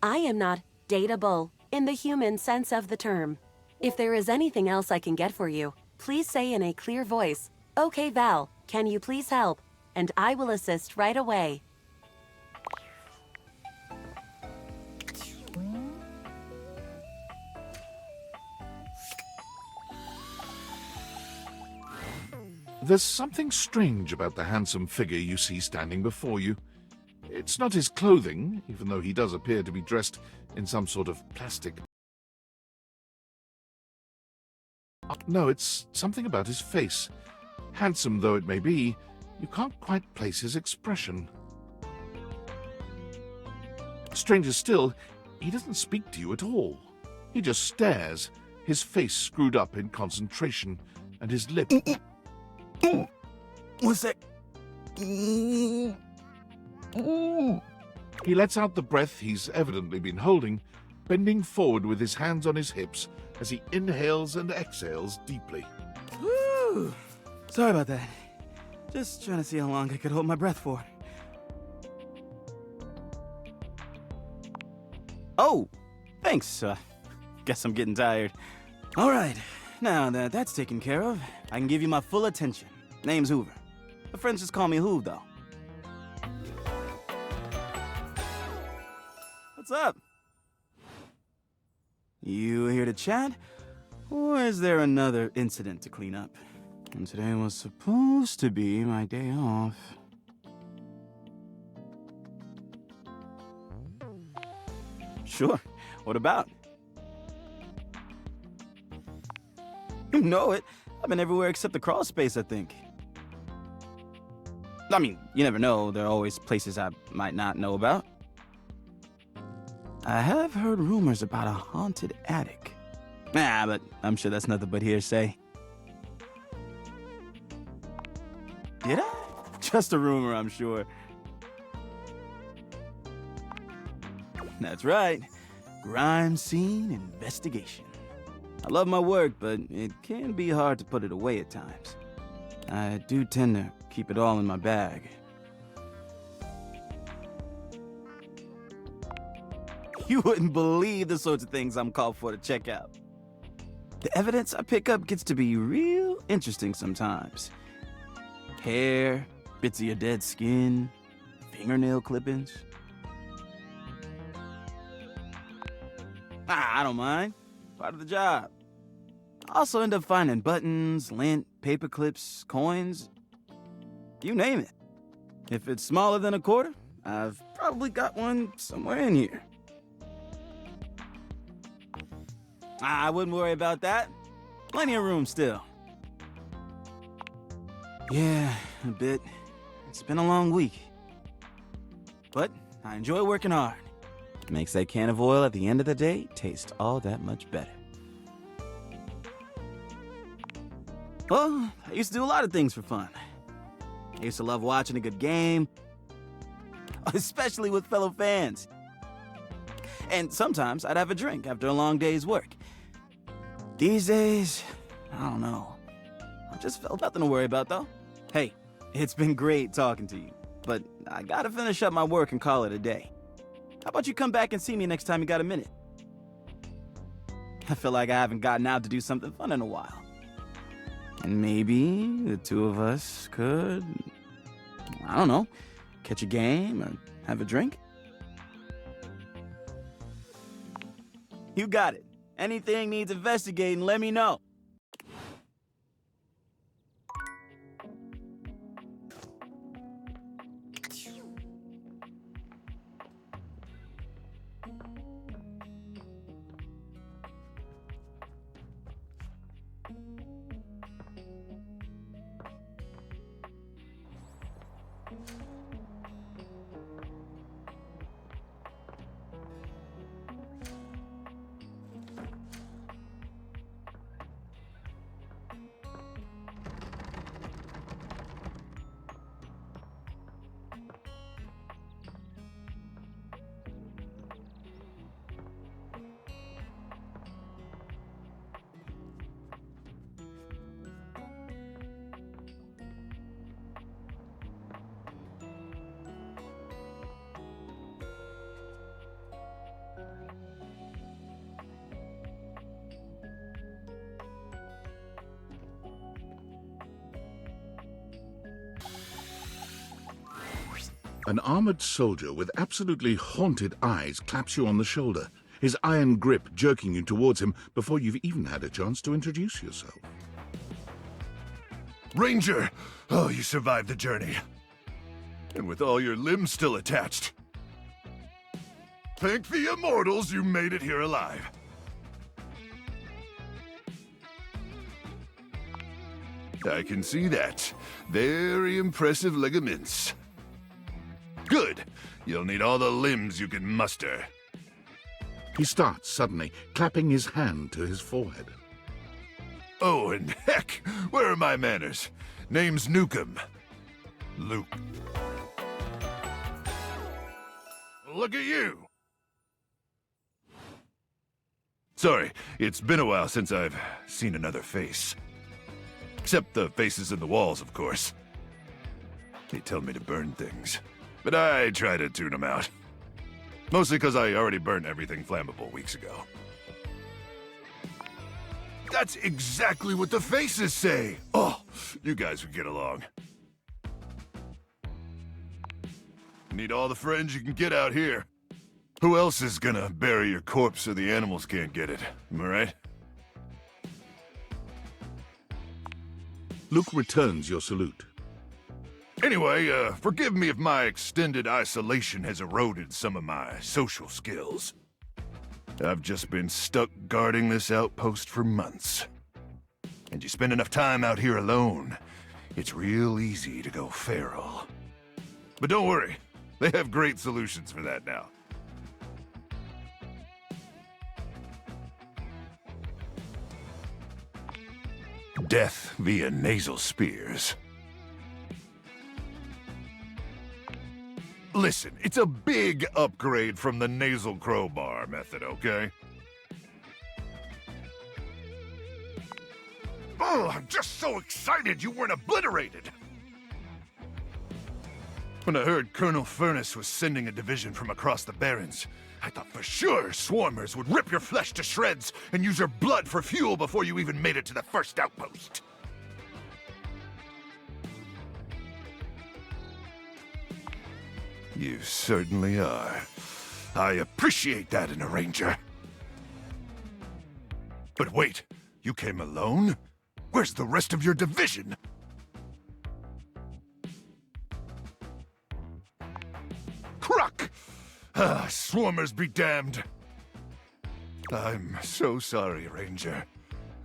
I am not dateable in the human sense of the term. If there is anything else I can get for you, please say in a clear voice, "Okay, Val, can you please help?" and I will assist right away. There's something strange about the handsome figure you see standing before you. It It's not his clothing, even though he does appear to be dressed in some sort of plastic. No, it's something about his face. Handsome though it may be, you can't quite place his expression. Stranger still, he doesn't speak to you at all. He just stares, his face screwed up in concentration, and his lip... What's that? He lets out the breath he's evidently been holding, bending forward with his hands on his hips as he inhales and exhales deeply. Woo! Sorry about that. Just trying to see how long I could hold my breath for. Oh, thanks. Guess I'm getting tired. All right, now that that's taken care of, I can give you my full attention. Name's Hoover. My friends just call me Hoov, though. What's up? You here to chat? Or is there another incident to clean up? And today was supposed to be my day off. Sure. What about? You know it. I've been everywhere except the crawl space, I think. I mean, you never know. There are always places I might not know about. I have heard rumors about a haunted attic. Nah, but I'm sure that's nothing but hearsay. Did I? Just a rumor, I'm sure. That's right. Crime scene investigation. I love my work, but it can be hard to put it away at times. I do tend to keep it all in my bag. You wouldn't believe the sorts of things I'm called for to check out. The evidence I pick up gets to be real interesting sometimes. Hair, bits of your dead skin, fingernail clippings. I don't mind. Part of the job. I also end up finding buttons, lint, paper clips, coins. You name it. If it's smaller than a quarter, I've probably got one somewhere in here. I wouldn't worry about that. Plenty of room still. Yeah, a bit. It's been a long week. But I enjoy working hard. Makes that can of oil at the end of the day taste all that much better. Well, I used to do a lot of things for fun. I used to love watching a good game, especially with fellow fans. And sometimes I'd have a drink after a long day's work. These days, I don't know. I've just felt nothing to worry about, though. Hey, it's been great talking to you, but I gotta finish up my work and call it a day. How about you come back and see me next time you got a minute? I feel like I haven't gotten out to do something fun in a while. And maybe the two of us could, I don't know, catch a game or have a drink? You got it. Anything needs investigating, let me know. An armored soldier with absolutely haunted eyes claps you on the shoulder, his iron grip jerking you towards him before you've even had a chance to introduce yourself. Ranger! Oh, you survived the journey. And with all your limbs still attached. Thank the immortals you made it here alive. I can see that. Very impressive ligaments. Good. You'll need all the limbs you can muster. He starts suddenly, clapping his hand to his forehead. Oh, and heck, where are my manners? Name's Nukem. Luke. Look at you! Sorry, it's been a while since I've seen another face. Except the faces in the walls, of course. They tell me to burn things, but I try to tune them out. Mostly because I already burned everything flammable weeks ago. That's exactly what the faces say! Oh, you guys would get along. Need all the friends you can get out here. Who else is gonna bury your corpse so the animals can't get it? Am I right? Luke returns your salute. Anyway, forgive me if my extended isolation has eroded some of my social skills. I've just been stuck guarding this outpost for months. And you spend enough time out here alone, it's real easy to go feral. But don't worry, they have great solutions for that now. Death via nasal spears. Listen, it's a big upgrade from the nasal crowbar method, okay? Oh, I'm just so excited you weren't obliterated! When I heard Colonel Furnace was sending a division from across the Barrens, I thought for sure swarmers would rip your flesh to shreds and use your blood for fuel before you even made it to the first outpost. You certainly are. I appreciate that in a ranger. But wait, you came alone? Where's the rest of your division? Crook! Ah, swarmers be damned. I'm so sorry, Ranger.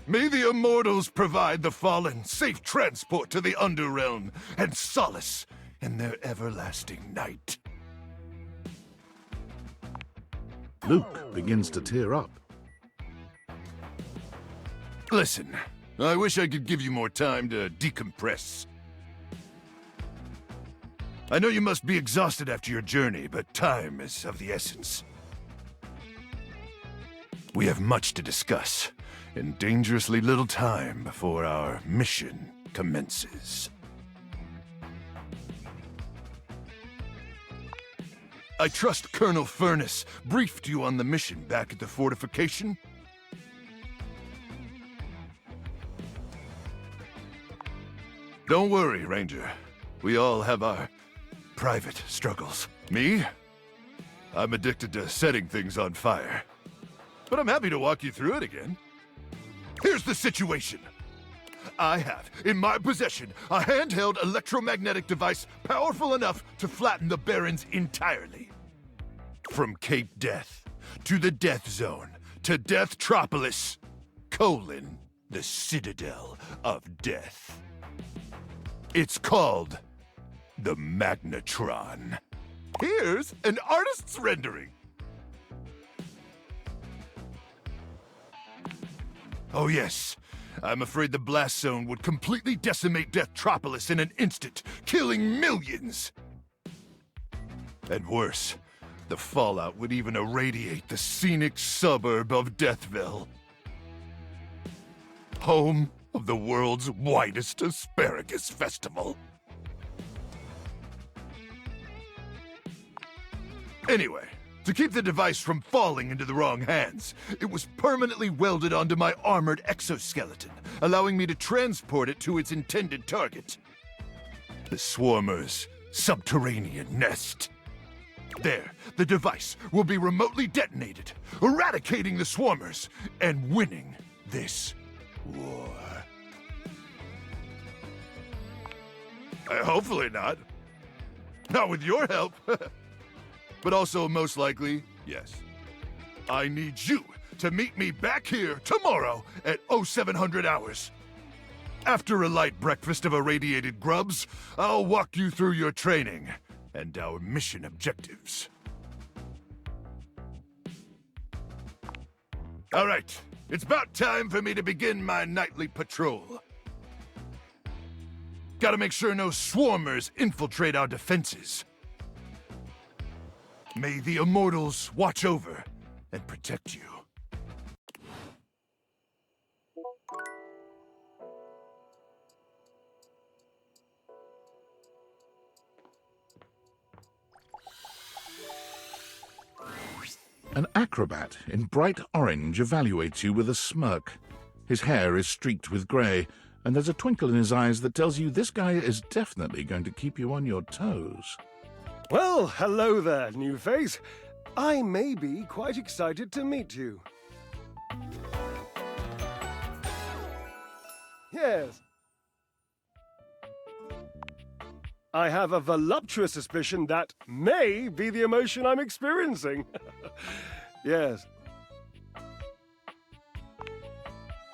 May the immortals provide the fallen safe transport to the Underrealm and solace in their everlasting night. Luke begins to tear up. Listen, I wish I could give you more time to decompress. I know you must be exhausted after your journey, but time is of the essence. We have much to discuss, and dangerously little time before our mission commences. I trust Colonel Furnace briefed you on the mission back at the fortification? Don't worry, Ranger. We all have our private struggles. Me? I'm addicted to setting things on fire. But I'm happy to walk you through it again. Here's the situation. I have, in my possession, a handheld electromagnetic device powerful enough to flatten the Barrens entirely. From Cape Death, to the Death Zone, to Deathtropolis, the Citadel of Death. It's called the Magnetron. Here's an artist's rendering. Oh yes, I'm afraid the blast zone would completely decimate Deathtropolis in an instant, killing millions. And worse, the fallout would even irradiate the scenic suburb of Deathville. Home of the world's widest asparagus festival. Anyway, to keep the device from falling into the wrong hands, it was permanently welded onto my armored exoskeleton, allowing me to transport it to its intended target. The Swarmer's subterranean nest. There, the device will be remotely detonated, eradicating the Swarmers and winning this war. Hopefully not. Not with your help. But also, most likely, Yes. I need you to meet me back here tomorrow at 0700 hours. After a light breakfast of irradiated grubs, I'll walk you through your training and our mission objectives. All right, it's about time for me to begin my nightly patrol. Gotta make sure no swarmers infiltrate our defenses. May the Immortals watch over and protect you. An acrobat in bright orange evaluates you with a smirk. His hair is streaked with grey, and there's a twinkle in his eyes that tells you this guy is definitely going to keep you on your toes. Well, hello there, new face. I may be quite excited to meet you. Yes. I have a voluptuous suspicion that may be the emotion I'm experiencing. Yes.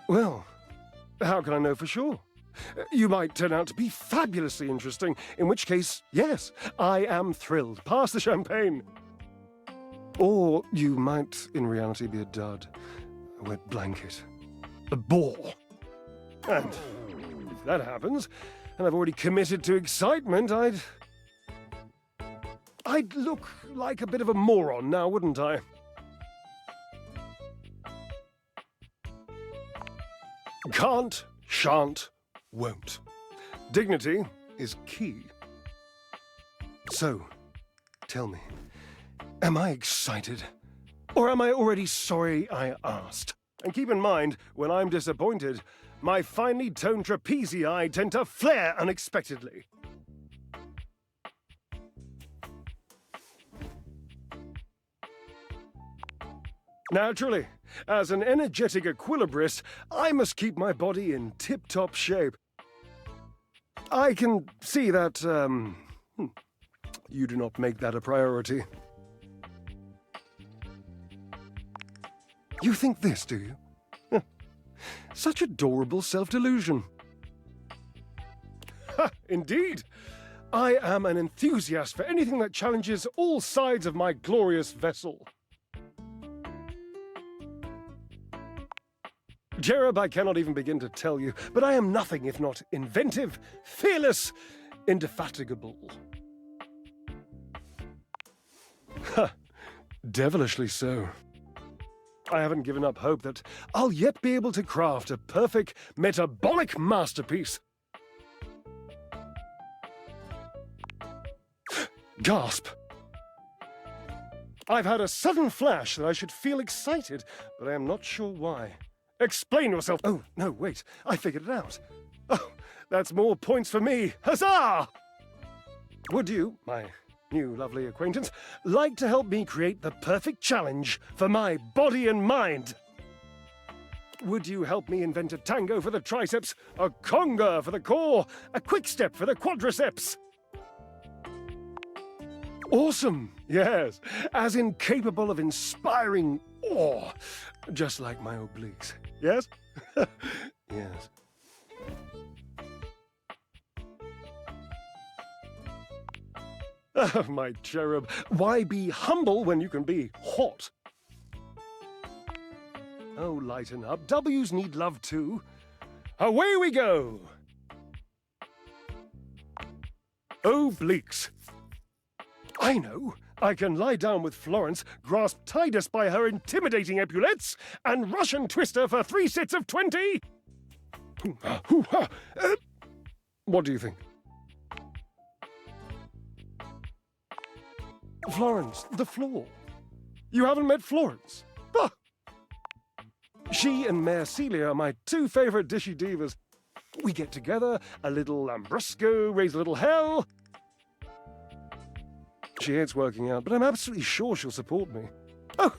Well, how can I know for sure? You might turn out to be fabulously interesting, in which case, yes, I am thrilled. Pass the champagne. Or you might, in reality, be a dud, a wet blanket, a bore. And if that happens, and I've already committed to excitement, I'd look like a bit of a moron now, wouldn't I? Can't, shan't, won't. Dignity is key. So, tell me, am I excited? Or am I already sorry I asked? And keep in mind, when I'm disappointed, my finely toned trapezii tend to flare unexpectedly. Naturally, as an energetic equilibrist, I must keep my body in tip-top shape. I can see that, you do not make that a priority. You think this, do you? Such adorable self-delusion. Ha! Indeed! I am an enthusiast for anything that challenges all sides of my glorious vessel. Cherub, I cannot even begin to tell you, but I am nothing if not inventive, fearless, indefatigable. Ha! Devilishly so. I haven't given up hope that I'll yet be able to craft a perfect metabolic masterpiece. Gasp! I've had a sudden flash that I should feel excited, but I am not sure why. Explain yourself. Oh, no, wait. I figured it out. Oh, that's more points for me. Huzzah! Would you, my new lovely acquaintance, like to help me create the perfect challenge for my body and mind? Would you help me invent a tango for the triceps, a conga for the core, a quick step for the quadriceps? Awesome, yes, as in capable of inspiring awe, just like my obliques, yes? Yes. Oh, my cherub, why be humble when you can be hot? Oh, lighten up. W's need love too. Away we go! Obliques. I know. I can lie down with Florence, grasp Tidus by her intimidating epaulettes, and Russian twist her for 3 sets of 20! What do you think? Florence, the floor. You haven't met Florence? Bah! She and Mare Celia are my 2 favorite dishy divas. We get together, a little Lambrusco, raise a little hell. She hates working out, but I'm absolutely sure she'll support me. Oh,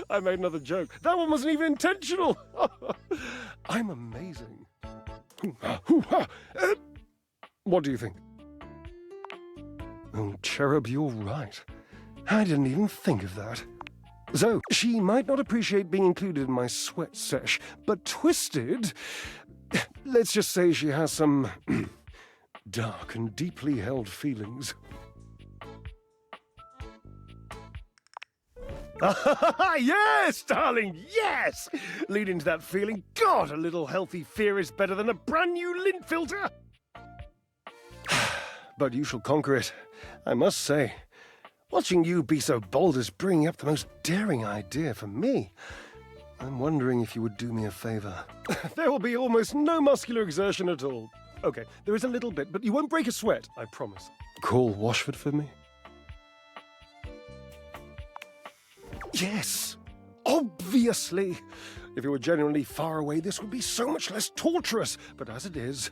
I made another joke. That one wasn't even intentional. I'm amazing. What do you think? Oh, Cherub, you're right. I didn't even think of that. So, she might not appreciate being included in my sweat sesh, but Twisted... Let's just say she has some dark and deeply held feelings. Yes, darling, yes! Lead into that feeling. God, a little healthy fear is better than a brand new lint filter. But you shall conquer it, I must say. Watching you be so bold is bringing up the most daring idea for me. I'm wondering if you would do me a favor. There will be almost no muscular exertion at all. Okay, there is a little bit, but you won't break a sweat, I promise. Call Washford for me. Yes, obviously. If you were genuinely far away, this would be so much less torturous. But as it is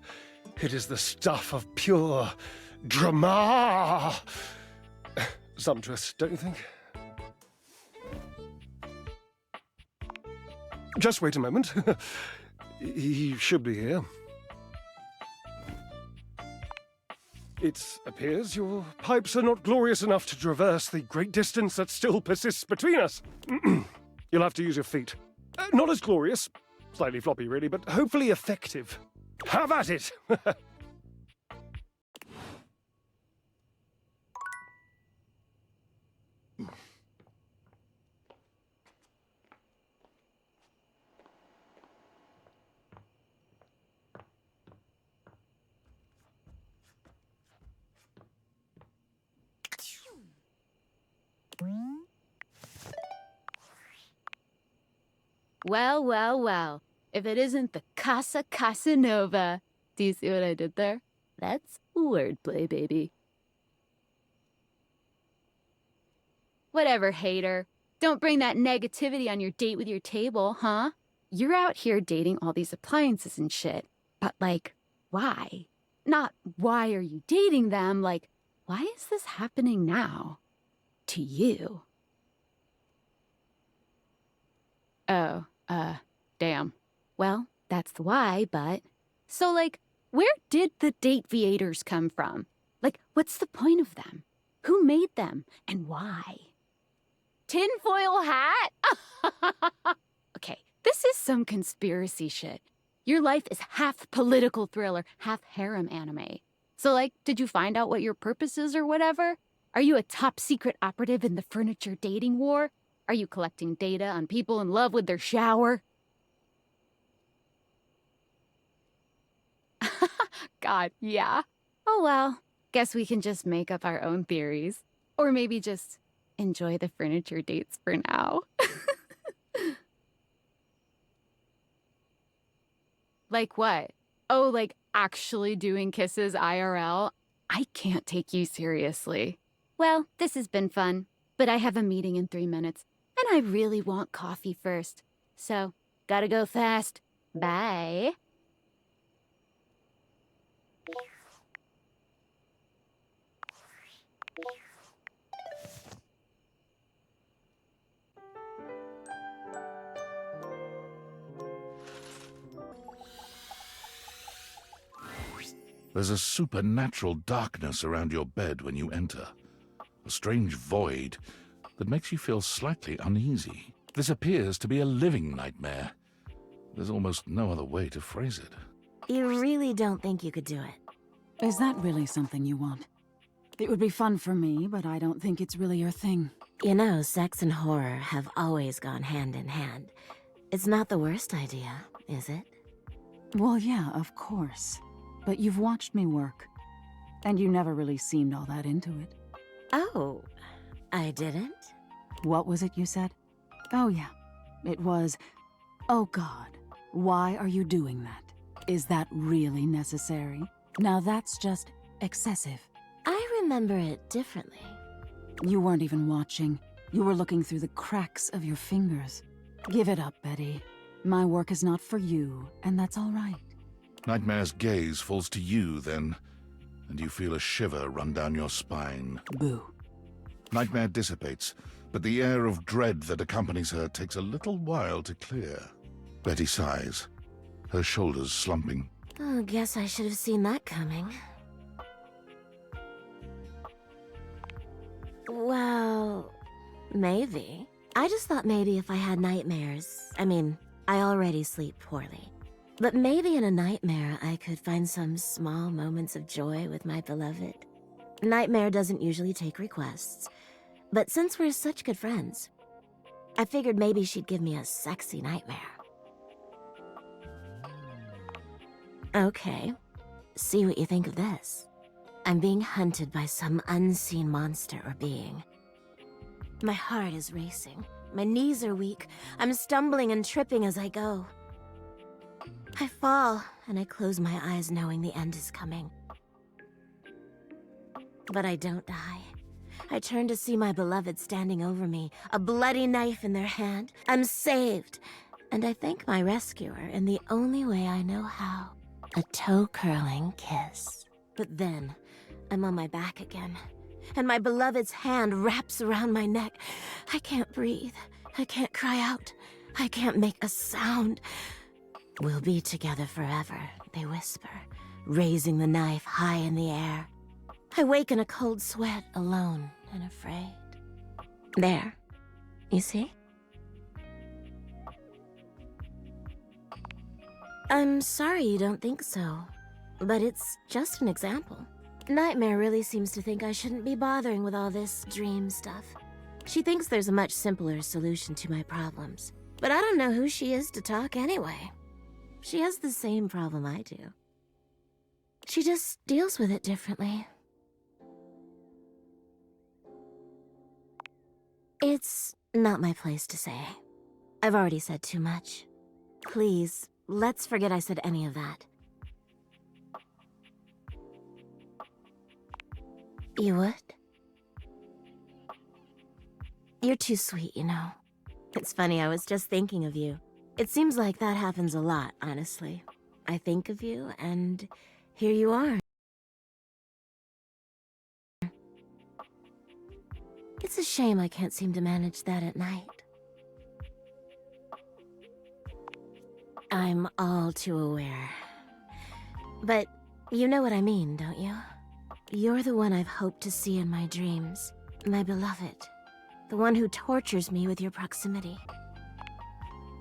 the stuff of pure drama. Sumptuous, don't you think? Just wait a moment. He should be here. It appears your pipes are not glorious enough to traverse the great distance that still persists between us. You'll have to use your feet. Not as glorious, slightly floppy really, but hopefully effective. Have at it! Well, well, well. If it isn't the Casa Casanova. Do you see what I did there? That's wordplay, baby. Whatever, hater. Don't bring that negativity on your date with your table, huh? You're out here dating all these appliances and shit. But, like, why? Not why are you dating them, like, why is this happening now? To you. Oh, damn. Well, that's the why, but... So, like, where did the date viators come from? Like, what's the point of them? Who made them? And why? Tinfoil hat? Okay, this is some conspiracy shit. Your life is half political thriller, half harem anime. So, like, did you find out what your purpose is or whatever? Are you a top-secret operative in the furniture dating war? Are you collecting data on people in love with their shower? God, yeah. Oh well, guess we can just make up our own theories. Or maybe just enjoy the furniture dates for now. Like what? Oh, like actually doing kisses IRL? I can't take you seriously. Well, this has been fun, but I have a meeting in 3 minutes, and I really want coffee first. So, gotta go fast. Bye. There's a supernatural darkness around your bed when you enter. A strange void that makes you feel slightly uneasy. This appears to be a living nightmare. There's almost no other way to phrase it. You really don't think you could do it? Is that really something you want? It would be fun for me, but I don't think it's really your thing. You know, sex and horror have always gone hand in hand. It's not the worst idea, is it? Well, yeah, of course. But you've watched me work, and you never really seemed all that into it. Oh, I didn't? What was it you said? Oh, yeah. It was, oh God, why are you doing that? Is that really necessary? Now that's just excessive. I remember it differently. You weren't even watching. You were looking through the cracks of your fingers. Give it up, Betty. My work is not for you, and that's all right. Nightmare's gaze falls to you then, and you feel a shiver run down your spine. Boo. Nightmare dissipates, but the air of dread that accompanies her takes a little while to clear. Betty sighs, her shoulders slumping. Oh, guess I should have seen that coming. Well, maybe. I just thought maybe if I had nightmares, I mean, I already sleep poorly. But maybe in a nightmare, I could find some small moments of joy with my beloved. Nightmare doesn't usually take requests, but since we're such good friends, I figured maybe she'd give me a sexy nightmare. Okay, see what you think of this. I'm being hunted by some unseen monster or being. My heart is racing. My knees are weak. I'm stumbling and tripping as I go. I fall, and I close my eyes knowing the end is coming. But I don't die. I turn to see my beloved standing over me, a bloody knife in their hand. I'm saved, and I thank my rescuer in the only way I know how. A toe-curling kiss. But then, I'm on my back again, and my beloved's hand wraps around my neck. I can't breathe. I can't cry out. I can't make a sound. We'll be together forever, they whisper, raising the knife high in the air. I wake in a cold sweat, alone and afraid. There. You see? I'm sorry you don't think so, but it's just an example. Nightmare really seems to think I shouldn't be bothering with all this dream stuff. She thinks there's a much simpler solution to my problems, but I don't know who she is to talk anyway. She has the same problem I do. She just deals with it differently. It's not my place to say. I've already said too much. Please, let's forget I said any of that. You would? You're too sweet, you know. It's funny, I was just thinking of you. It seems like that happens a lot, honestly. I think of you, and here you are. It's a shame I can't seem to manage that at night. I'm all too aware. But you know what I mean, don't you? You're the one I've hoped to see in my dreams. My beloved. The one who tortures me with your proximity.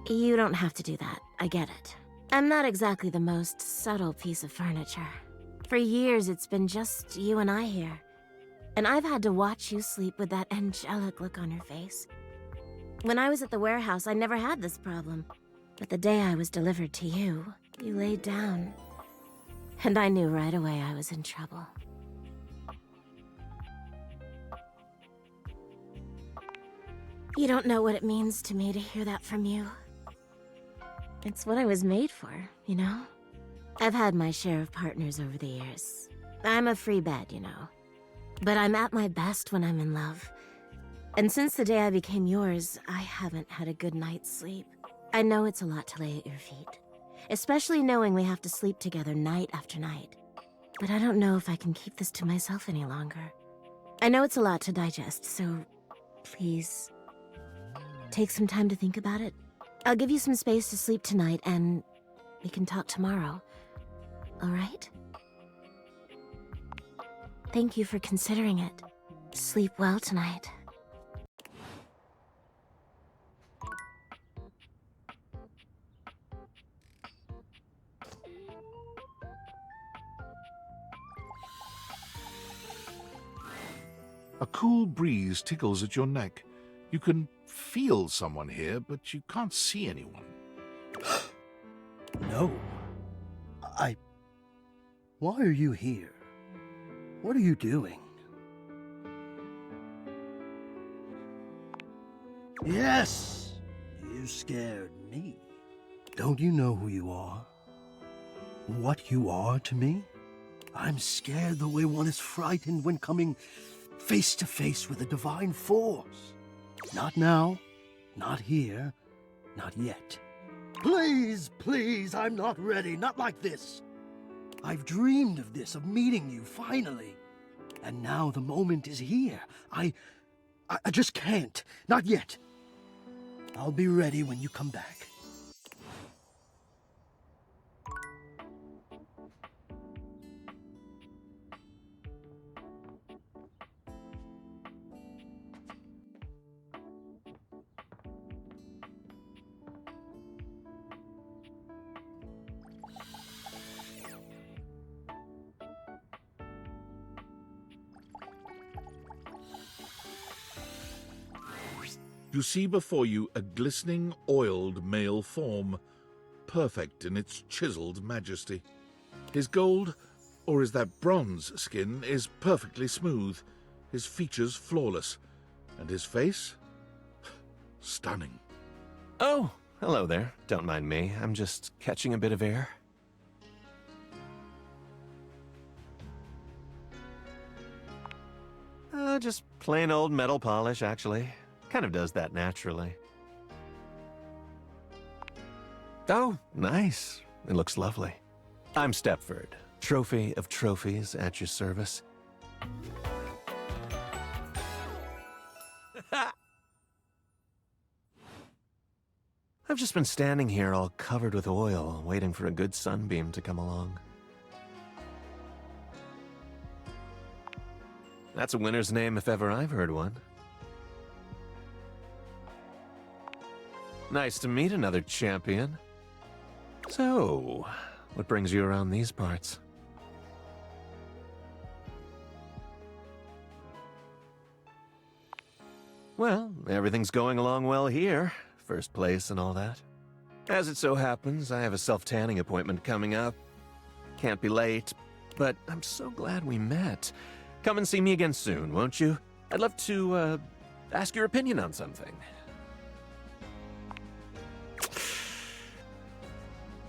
You don't have to do that, I get it. I'm not exactly the most subtle piece of furniture. For years, it's been just you and I here. And I've had to watch you sleep with that angelic look on your face. When I was at the warehouse, I never had this problem. But the day I was delivered to you, you laid down. And I knew right away I was in trouble. You don't know what it means to me to hear that from you. It's what I was made for, you know? I've had my share of partners over the years. I'm a free bed, you know. But I'm at my best when I'm in love. And since the day I became yours, I haven't had a good night's sleep. I know it's a lot to lay at your feet. Especially knowing we have to sleep together night after night. But I don't know if I can keep this to myself any longer. I know it's a lot to digest, so please, take some time to think about it. I'll give you some space to sleep tonight, and we can talk tomorrow. All right? Thank you for considering it. Sleep well tonight. A cool breeze tickles at your neck. You can feel someone here, but you can't see anyone. No. Why are you here? What are you doing? Yes! You scared me. Don't you know who you are? What you are to me? I'm scared the way one is frightened when coming face to face with a divine force. Not now, not here, not yet. Please, please, I'm not ready, not like this. I've dreamed of this, of meeting you, finally. And now the moment is here. I just can't, not yet. I'll be ready when you come back. You see before you a glistening, oiled male form, perfect in its chiseled majesty. His gold, or is that bronze skin, is perfectly smooth, his features flawless, and his face stunning. Oh, hello there. Don't mind me. I'm just catching a bit of air. Just plain old metal polish, actually. Kind of does that naturally. Oh, nice. It looks lovely. I'm Stepford, trophy of trophies at your service. I've just been standing here all covered with oil, waiting for a good sunbeam to come along. That's a winner's name if ever I've heard one. Nice to meet another champion. So, what brings you around these parts? Well, everything's going along well here. First place and all that. As it so happens, I have a self-tanning appointment coming up. Can't be late, but I'm so glad we met. Come and see me again soon, won't you? I'd love to, ask your opinion on something.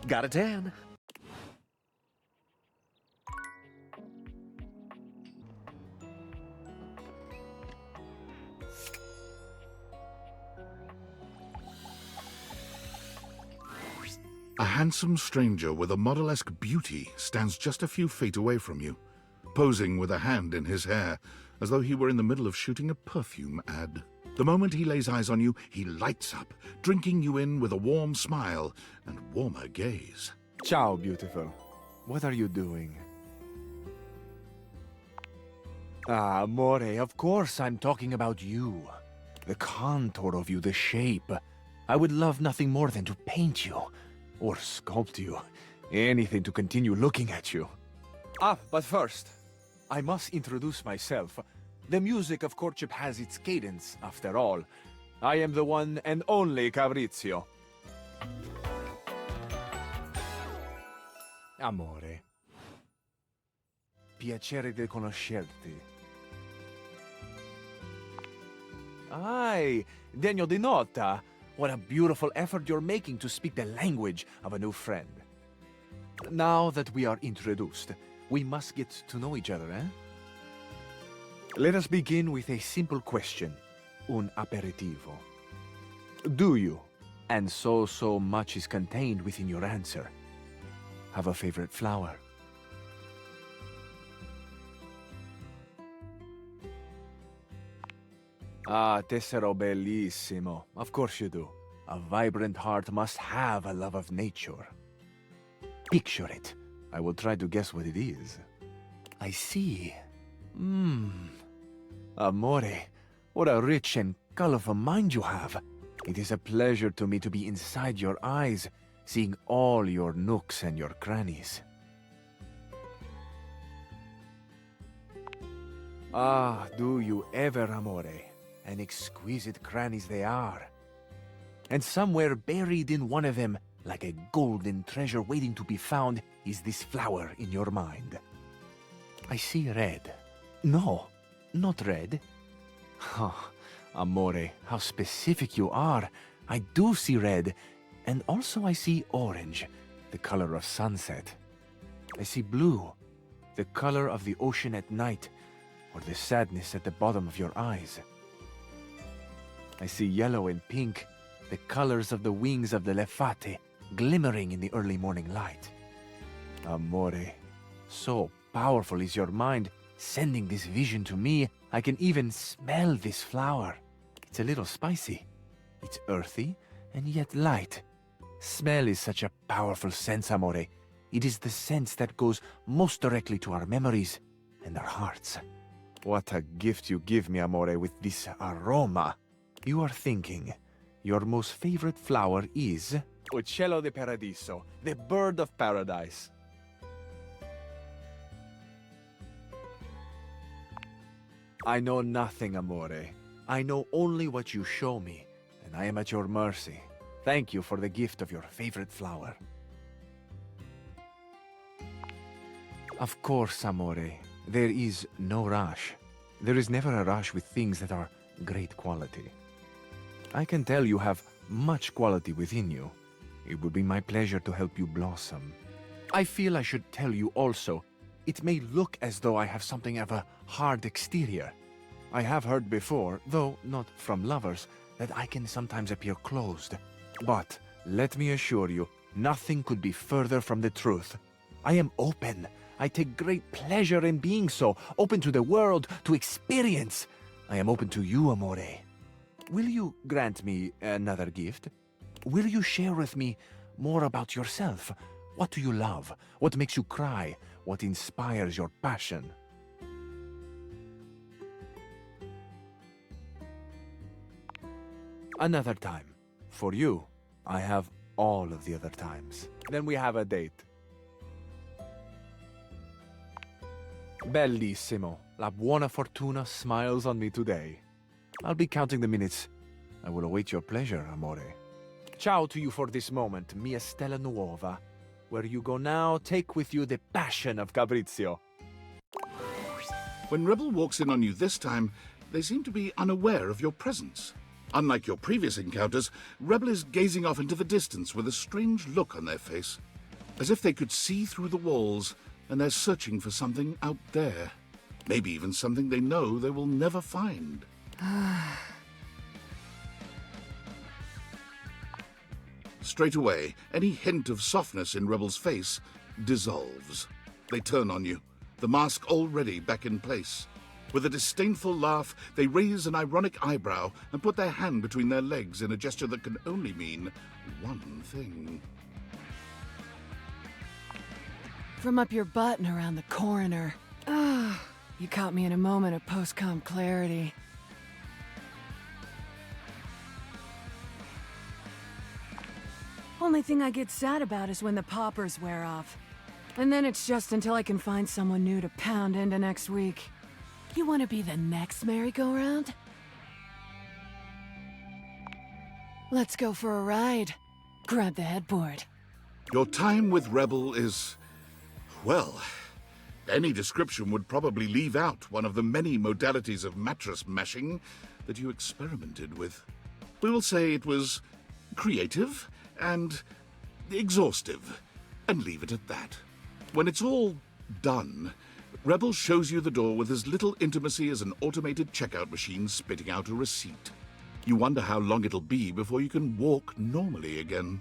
Got a tan. A handsome stranger with a model-esque beauty stands just a few feet away from you, posing with a hand in his hair, as though he were in the middle of shooting a perfume ad. The moment he lays eyes on you, he lights up, drinking you in with a warm smile and warmer gaze. Ciao, beautiful. What are you doing? Ah, amore, of course I'm talking about you. The contour of you, the shape. I would love nothing more than to paint you, or sculpt you. Anything to continue looking at you. Ah, but first, I must introduce myself. The music of courtship has its cadence, after all. I am the one and only Fabrizio. Amore. Piacere di conoscerti. Ai, degno di nota. What a beautiful effort you're making to speak the language of a new friend. Now that we are introduced, we must get to know each other, eh? Let us begin with a simple question. Un aperitivo. Do you, and so much is contained within your answer, have a favorite flower? Ah, tessero bellissimo. Of course you do. A vibrant heart must have a love of nature. Picture it. I will try to guess what it is. I see. Amore, what a rich and colorful mind you have. It is a pleasure to me to be inside your eyes, seeing all your nooks and your crannies. Ah, do you ever, amore? And exquisite crannies they are. And somewhere buried in one of them, like a golden treasure waiting to be found, is this flower in your mind. I see red. No, not red. Oh, amore, how specific you are. I do see red, and also I see orange, the color of sunset. I see blue, the color of the ocean at night, or the sadness at the bottom of your eyes. I see yellow and pink, the colors of the wings of the lefate, glimmering in the early morning light. Amore, so powerful is your mind, sending this vision to me. I can even smell this flower. It's a little spicy. It's earthy and yet light. Smell is such a powerful sense, amore. It is the sense that goes most directly to our memories and our hearts. What a gift you give me, amore, with this aroma. You are thinking your most favorite flower is Uccello di Paradiso, the bird of paradise. I know nothing, amore. I know only what you show me. I am at your mercy. Thank you for the gift of your favorite flower. Of course, Amore. There is no rush. There is never a rush with things that are great quality. I can tell you have much quality within you. It would be my pleasure to help you blossom. I feel I should tell you also, it may look as though I have something of a hard exterior. I have heard before, though not from lovers, that I can sometimes appear closed. But let me assure you, nothing could be further from the truth. I am open. I take great pleasure in being so, open to the world, to experience. I am open to you, Amore. Will you grant me another gift? Will you share with me more about yourself? What do you love? What makes you cry? What inspires your passion? Another time. For you, I have all of the other times. Then we have a date. Bellissimo. La buona fortuna smiles on me today. I'll be counting the minutes. I will await your pleasure, Amore. Ciao to you for this moment, mia stella nuova. Where you go now, take with you the passion of Fabrizio. When Rebel walks in on you this time, they seem to be unaware of your presence. Unlike your previous encounters, Rebel is gazing off into the distance with a strange look on their face, as if they could see through the walls, and they're searching for something out there. Maybe even something they know they will never find. Straight away, any hint of softness in Rebel's face dissolves. They turn on you, the mask already back in place. With a disdainful laugh, they raise an ironic eyebrow and put their hand between their legs in a gesture that can only mean one thing. From up your butt and around the coroner. You caught me in a moment of post-com clarity. Only thing I get sad about is when the poppers wear off. And then it's just until I can find someone new to pound into next week. You want to be the next merry-go-round? Let's go for a ride. Grab the headboard. Your time with Rebel is, well, any description would probably leave out one of the many modalities of mattress mashing that you experimented with. We will say it was creative and exhaustive, and leave it at that. When it's all done, Rebel shows you the door with as little intimacy as an automated checkout machine spitting out a receipt. You wonder how long it'll be before you can walk normally again.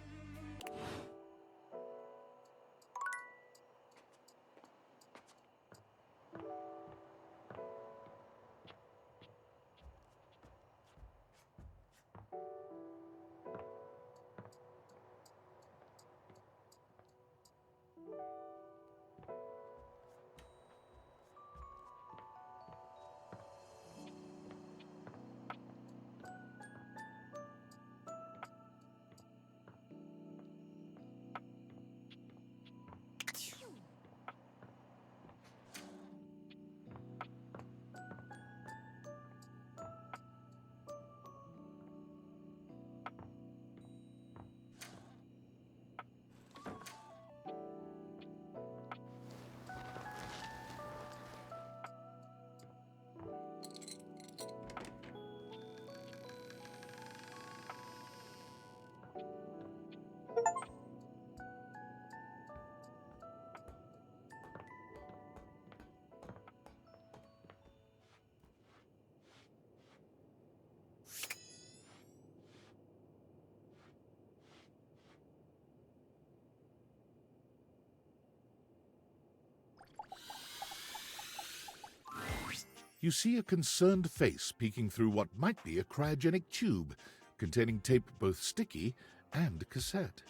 You see a concerned face peeking through what might be a cryogenic tube, containing tape both sticky and cassette.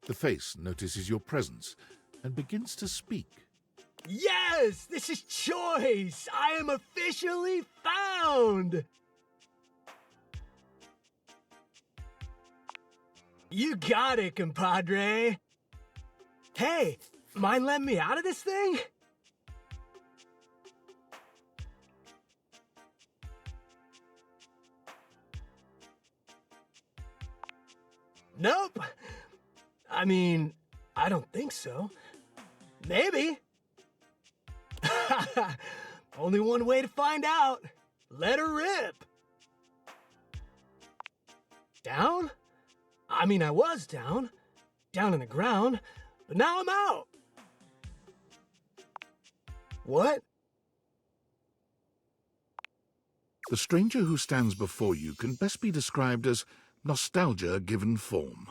The face notices your presence and begins to speak. Yes! This is Choice! I am officially found! You got it, compadre. Hey, mind letting me out of this thing? Nope. I mean, I don't think so. Maybe. Only one way to find out. Let her rip. Down? I mean, I was down. Down in the ground. But now I'm out. What? The stranger who stands before you can best be described as nostalgia given form,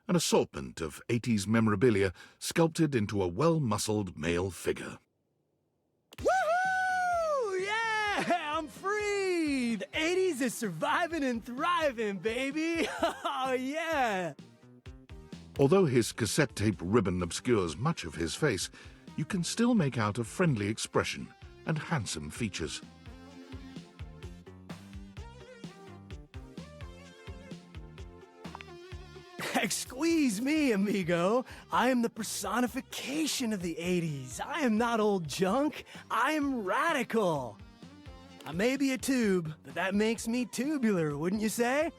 an assortment of 80s memorabilia sculpted into a well-muscled male figure. Woohoo! Yeah! I'm free! The 80s is surviving and thriving, baby! Oh, yeah! Although his cassette tape ribbon obscures much of his face, you can still make out a friendly expression and handsome features. Squeeze me, amigo. I am the personification of the 80s. I am not old junk. I am radical. I may be a tube, but that makes me tubular, wouldn't you say?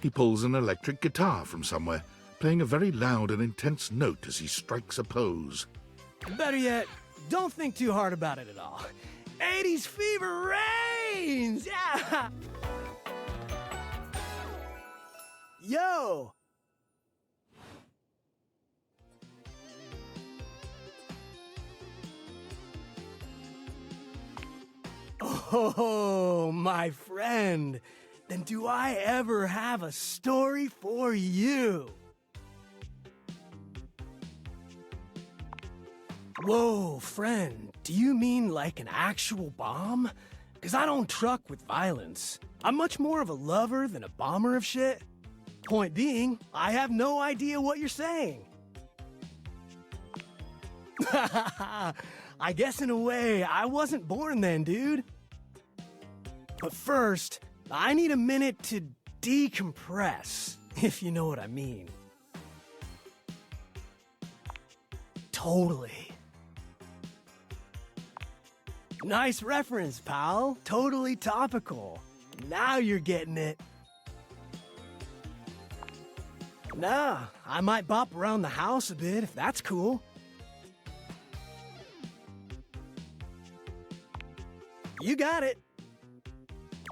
He pulls an electric guitar from somewhere, playing a very loud and intense note as he strikes a pose. Better yet, don't think too hard about it at all. 80s fever reigns! Yeah! Yo! Oh, my friend. Then do I ever have a story for you? Whoa, friend. Do you mean like an actual bomb? 'Cause I don't truck with violence. I'm much more of a lover than a bomber of shit. Point being, I have no idea what you're saying. I guess in a way, I wasn't born then, dude. But first, I need a minute to decompress, if you know what I mean. Totally. Nice reference, pal. Totally topical. Now you're getting it. Nah, I might bop around the house a bit if that's cool. You got it.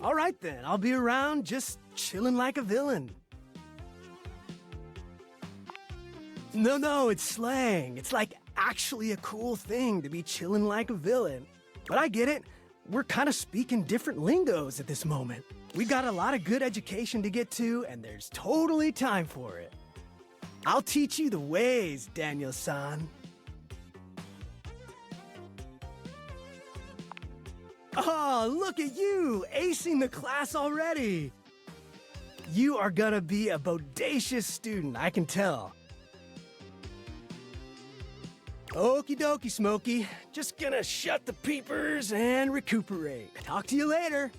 All right then, I'll be around just chilling like a villain. No, it's slang. It's like actually a cool thing to be chilling like a villain. But I get it. We're kind of speaking different lingos at this moment. We got a lot of good education to get to, and there's totally time for it. I'll teach you the ways, Daniel-san. Oh, look at you, acing the class already. You are gonna be a bodacious student, I can tell. Okie dokie, Smokey. Just gonna shut the peepers and recuperate. Talk to you later.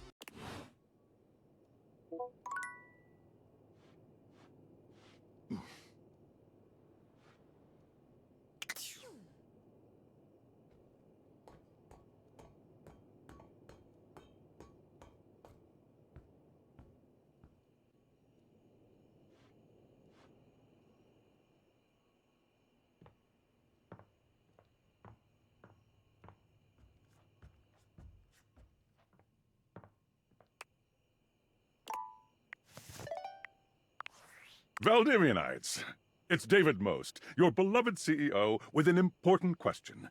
Valdivianites, it's David Most, your beloved CEO, with an important question.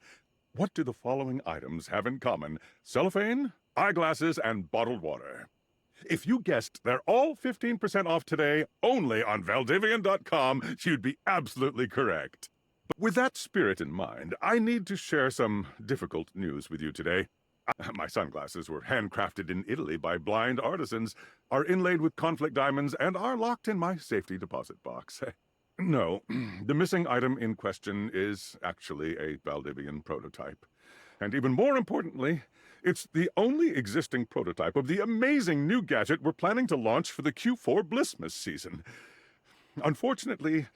What do the following items have in common? Cellophane, eyeglasses, and bottled water. If you guessed they're all 15% off today, only on Valdivian.com, you'd be absolutely correct. But with that spirit in mind, I need to share some difficult news with you today. My sunglasses were handcrafted in Italy by blind artisans, are inlaid with conflict diamonds, and are locked in my safety deposit box. No, the missing item in question is actually a Valdivian prototype. And even more importantly, it's the only existing prototype of the amazing new gadget we're planning to launch for the Q4 Blissmas season. Unfortunately,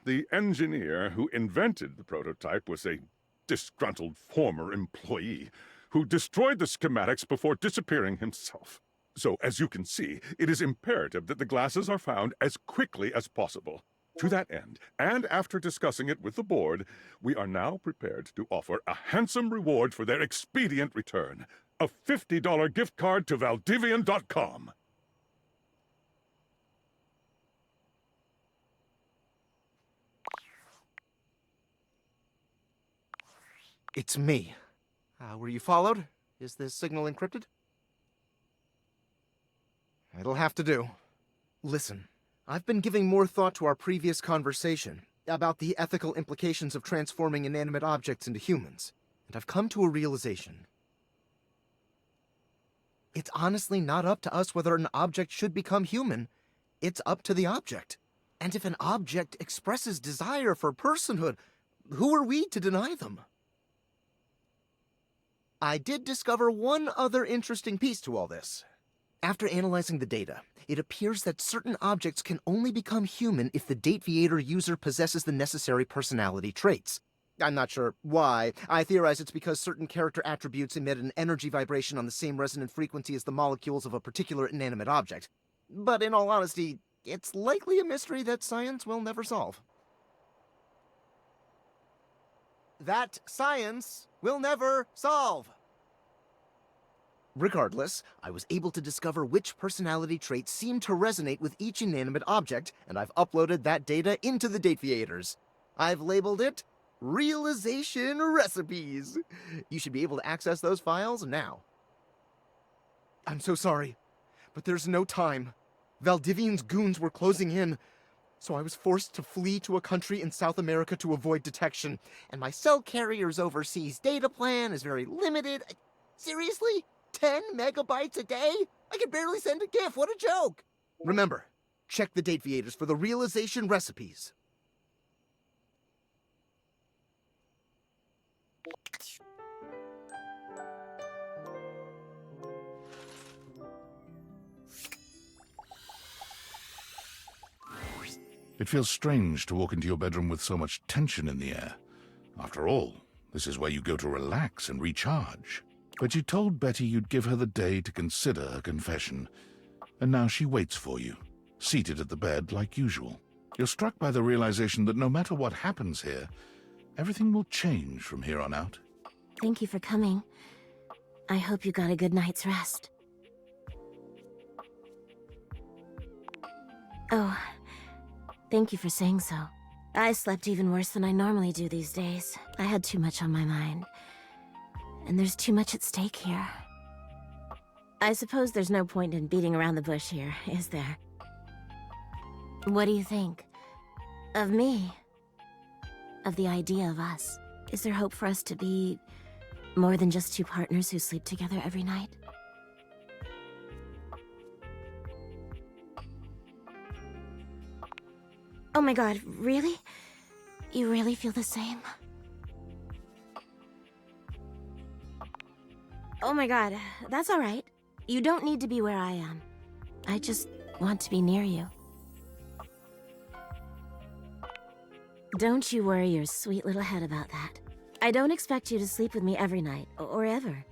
the engineer who invented the prototype was a disgruntled former employee who destroyed the schematics before disappearing himself. So, as you can see, it is imperative that the glasses are found as quickly as possible. To that end, and after discussing it with the board, we are now prepared to offer a handsome reward for their expedient return. A $50 gift card to Valdivian.com. It's me. Were you followed? Is this signal encrypted? It'll have to do. Listen, I've been giving more thought to our previous conversation about the ethical implications of transforming inanimate objects into humans, and I've come to a realization. It's honestly not up to us whether an object should become human. It's up to the object. And if an object expresses desire for personhood, who are we to deny them? I did discover one other interesting piece to all this. After analyzing the data, it appears that certain objects can only become human if the Dateviator user possesses the necessary personality traits. I'm not sure why. I theorize it's because certain character attributes emit an energy vibration on the same resonant frequency as the molecules of a particular inanimate object. But in all honesty, it's likely a mystery that science will never solve. That science will never solve. Regardless, I was able to discover which personality traits seem to resonate with each inanimate object, and I've uploaded that data into the Dateviators. I've labeled it Realization Recipes. You should be able to access those files now. I'm so sorry, but there's no time. Valdivian's goons were closing in, so I was forced to flee to a country in South America to avoid detection, and my cell carrier's overseas data plan is very limited. Seriously? 10 megabytes a day? I can barely send a GIF. What a joke! Remember, check the Dateviators for the Realization Recipes. It feels strange to walk into your bedroom with so much tension in the air. After all, this is where you go to relax and recharge. But you told Betty you'd give her the day to consider her confession, and now she waits for you, seated at the bed like usual. You're struck by the realization that no matter what happens here, everything will change from here on out. Thank you for coming. I hope you got a good night's rest. Oh, thank you for saying so. I slept even worse than I normally do these days. I had too much on my mind. And there's too much at stake here. I suppose there's no point in beating around the bush here, is there? What do you think? Of me? Of the idea of us? Is there hope for us to be more than just two partners who sleep together every night? Oh my god, really? You really feel the same? Oh my god, that's alright. You don't need to be where I am. I just want to be near you. Don't you worry your sweet little head about that. I don't expect you to sleep with me every night, or ever.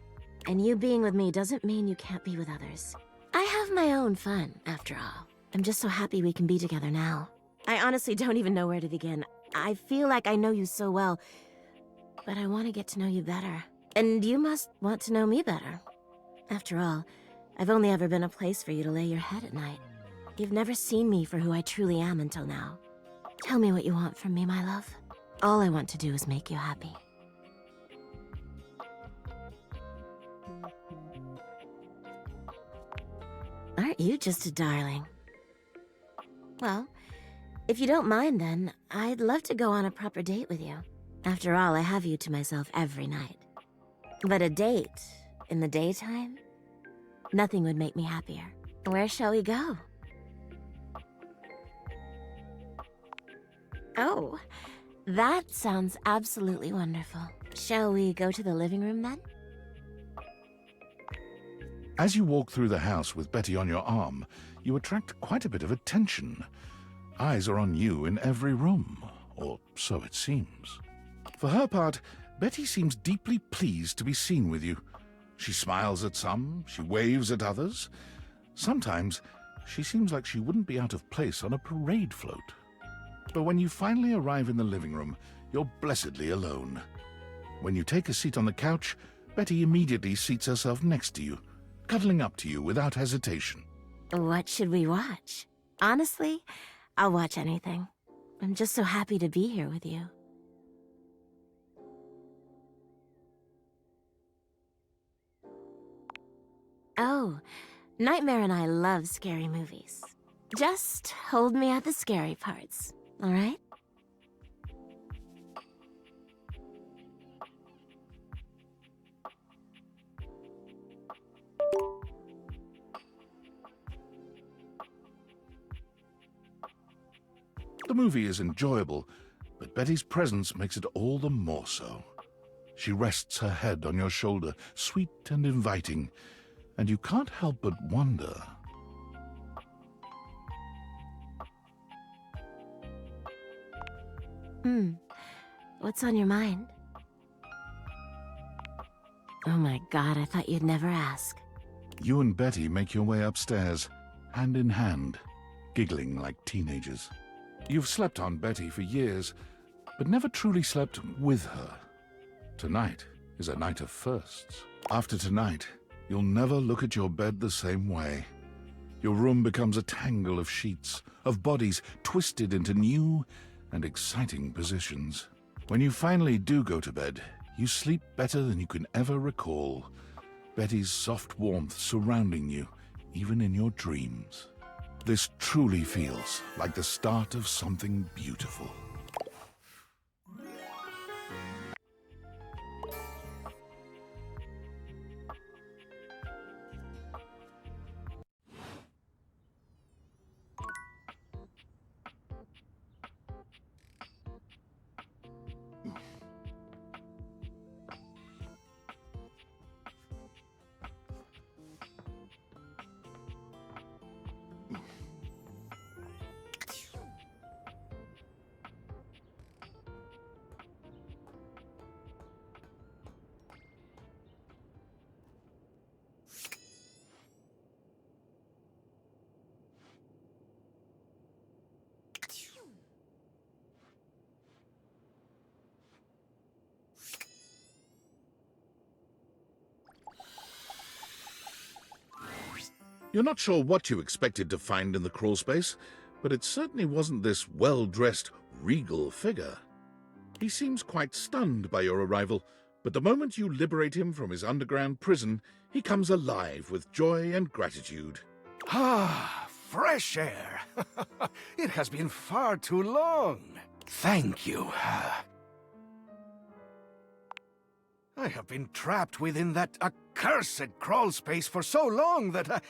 And you being with me doesn't mean you can't be with others. I have my own fun, after all. I'm just so happy we can be together now. I honestly don't even know where to begin. I feel like I know you so well, but I want to get to know you better. And you must want to know me better. After all, I've only ever been a place for you to lay your head at night. You've never seen me for who I truly am until now. Tell me what you want from me, my love. All I want to do is make you happy. Aren't you just a darling? Well, if you don't mind then, I'd love to go on a proper date with you. After all, I have you to myself every night. But a date in the daytime? Nothing would make me happier. Where shall we go? Oh, that sounds absolutely wonderful. Shall we go to the living room then? As you walk through the house with Betty on your arm, you attract quite a bit of attention. Eyes are on you in every room, or so it seems. For her part, Betty seems deeply pleased to be seen with you. She smiles at some, she waves at others. Sometimes she seems like she wouldn't be out of place on a parade float. But when you finally arrive in the living room, you're blessedly alone. When you take a seat on the couch, Betty immediately seats herself next to you, cuddling up to you without hesitation. What should we watch? Honestly, I'll watch anything. I'm just so happy to be here with you. Oh, Nightmare and I love scary movies. Just hold me at the scary parts, all right? The movie is enjoyable, but Betty's presence makes it all the more so. She rests her head on your shoulder, sweet and inviting, and you can't help but wonder. What's on your mind? Oh my God, I thought you'd never ask. You and Betty make your way upstairs, hand in hand, giggling like teenagers. You've slept on Betty for years, but never truly slept with her. Tonight is a night of firsts. After tonight, you'll never look at your bed the same way. Your room becomes a tangle of sheets, of bodies twisted into new and exciting positions. When you finally do go to bed, you sleep better than you can ever recall. Betty's soft warmth surrounding you, even in your dreams. This truly feels like the start of something beautiful. You're not sure what you expected to find in the crawlspace, but it certainly wasn't this well-dressed, regal figure. He seems quite stunned by your arrival, but the moment you liberate him from his underground prison, he comes alive with joy and gratitude. Ah, fresh air. It has been far too long. Thank you. I have been trapped within that accursed crawl space for so long that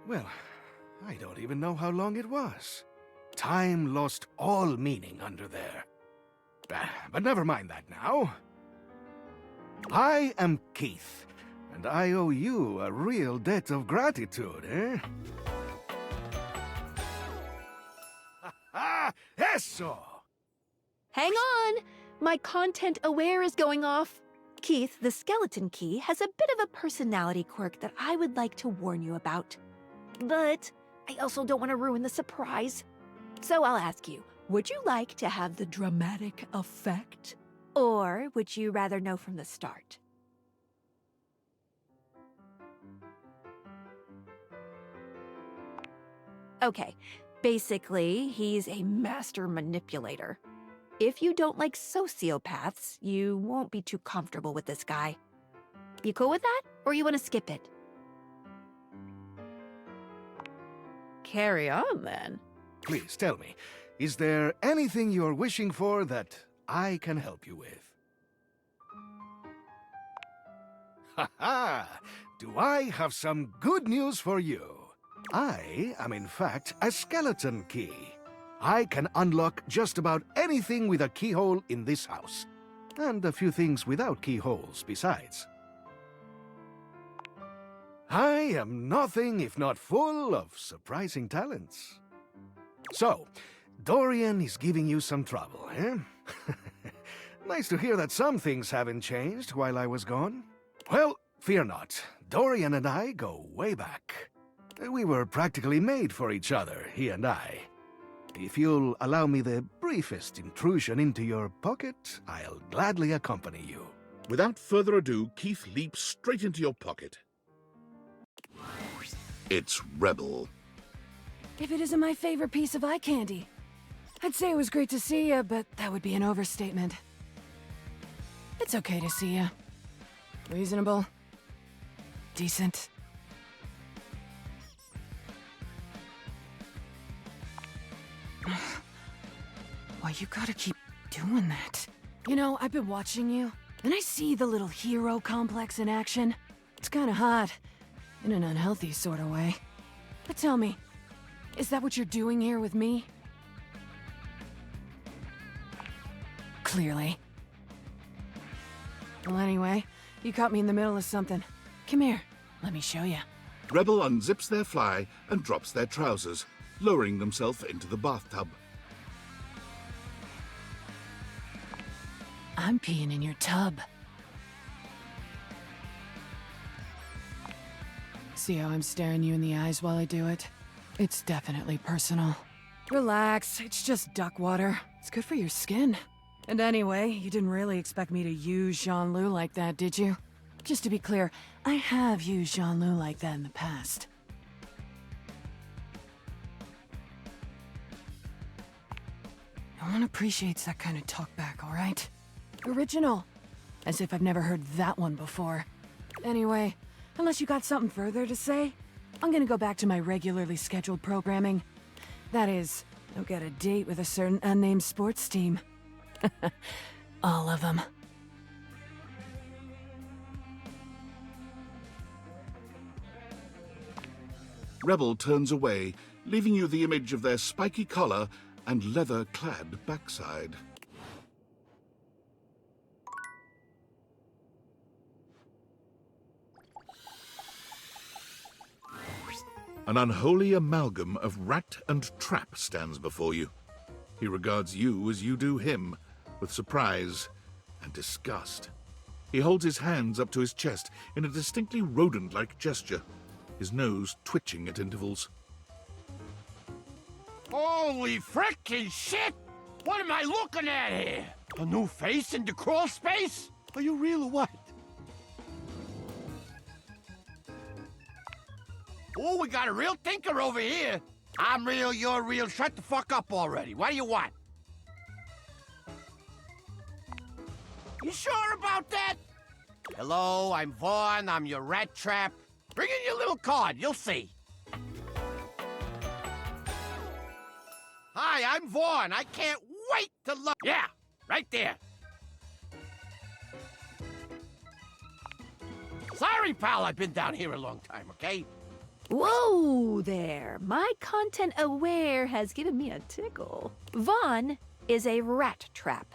well, I don't even know how long it was. Time lost all meaning under there. But never mind that now. I am Keith, and I owe you a real debt of gratitude, eh? Ha-ha! Eso! Hang on! My content aware is going off. Keith, the skeleton key, has a bit of a personality quirk that I would like to warn you about. But I also don't want to ruin the surprise. So I'll ask you, would you like to have the dramatic effect? Or would you rather know from the start? Okay, basically, he's a master manipulator. If you don't like sociopaths, you won't be too comfortable with this guy. You cool with that, or you want to skip it? Carry on, then. Please tell me, is there anything you're wishing for that I can help you with? Ha-ha! Do I have some good news for you? I am in fact a skeleton key. I can unlock just about anything with a keyhole in this house. And a few things without keyholes besides. I am nothing if not full of surprising talents. So, Dorian is giving you some trouble, eh? Nice to hear that some things haven't changed while I was gone. Well, fear not. Dorian and I go way back. We were practically made for each other, he and I. If you'll allow me the briefest intrusion into your pocket, I'll gladly accompany you. Without further ado, Keith leaps straight into your pocket. It's Rebel. If it isn't my favorite piece of eye candy. I'd say it was great to see you, but that would be an overstatement. It's okay to see you. Reasonable. Decent. Why you gotta keep doing that? You know, I've been watching you, and I see the little hero complex in action. It's kinda hot, in an unhealthy sort of way. But tell me, is that what you're doing here with me? Clearly. Well, anyway, you caught me in the middle of something. Come here, let me show you. Rebel unzips their fly and drops their trousers, lowering themselves into the bathtub. I'm peeing in your tub. See how I'm staring you in the eyes while I do it? It's definitely personal. Relax, it's just duck water. It's good for your skin. And anyway, you didn't really expect me to use Jean-Loup like that, did you? Just to be clear, I have used Jean-Loup like that in the past. No one appreciates that kind of talkback, all right? Original. As if I've never heard that one before. Anyway, unless you got something further to say, I'm gonna go back to my regularly scheduled programming. That is, I'll get a date with a certain unnamed sports team. All of them. Rebel turns away, leaving you the image of their spiky collar and leather-clad backside. An unholy amalgam of rat and trap stands before you. He regards you as you do him, with surprise and disgust. He holds his hands up to his chest in a distinctly rodent-like gesture, his nose twitching at intervals. Holy frickin' shit! What am I looking at here? A new face in the crawl space? Are you real or what? Oh, we got a real thinker over here. I'm real, you're real. Shut the fuck up already. What do you want? You sure about that? Hello, I'm Vaughn. I'm your rat trap. Bring in your little card. You'll see. Hi, I'm Vaughn. I can't wait to look. Yeah, right there. Sorry, pal. I've been down here a long time, okay? Whoa there! My content aware has given me a tickle. Vaughn is a rat trap.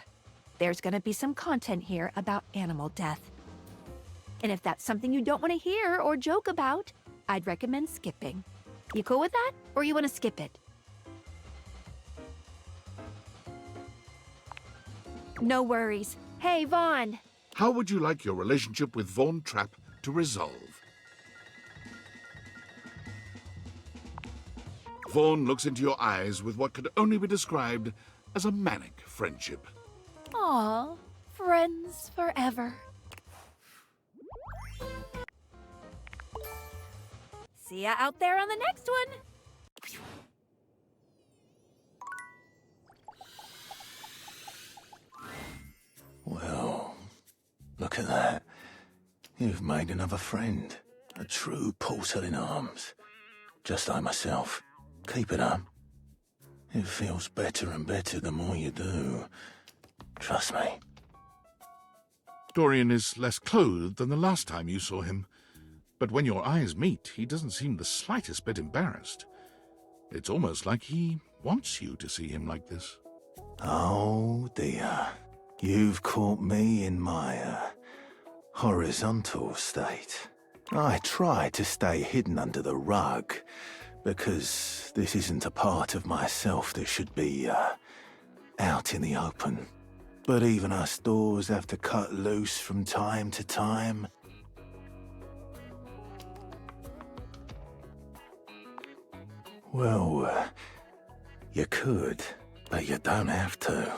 There's gonna be some content here about animal death. And if that's something you don't want to hear or joke about, I'd recommend skipping. You cool with that? Or you want to skip it? No worries. Hey, Vaughn. How would you like your relationship with Vaughn Trapp to resolve? Vaughn looks into your eyes with what could only be described as a manic friendship. Aw, friends forever. See ya out there on the next one. Well, look at that. You've made another friend. A true portal in arms. Just like myself. Keep it up. It feels better and better the more you do. Trust me. Dorian is less clothed than the last time you saw him, but when your eyes meet, he doesn't seem the slightest bit embarrassed. It's almost like he wants you to see him like this. Oh dear. You've caught me in my, horizontal state. I try to stay hidden under the rug, because this isn't a part of myself that should be, out in the open. But even us doors have to cut loose from time to time. Well, you could, but you don't have to.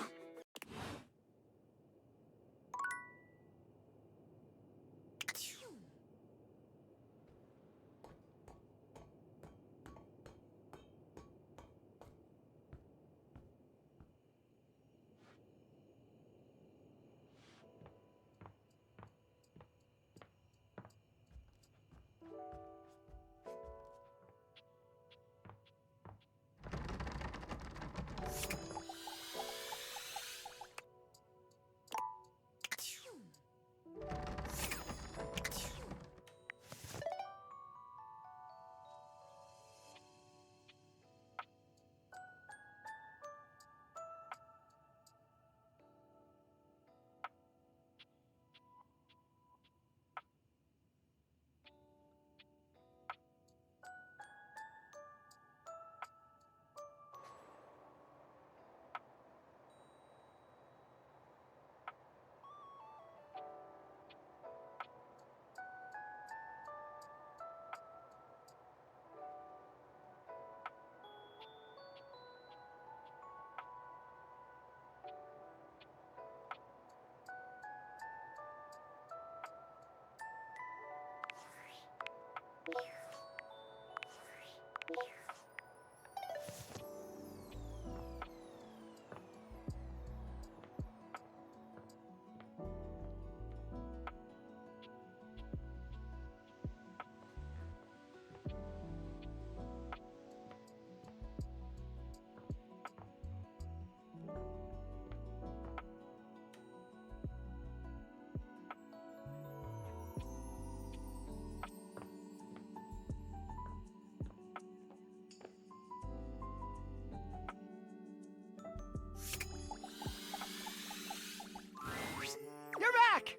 You're back!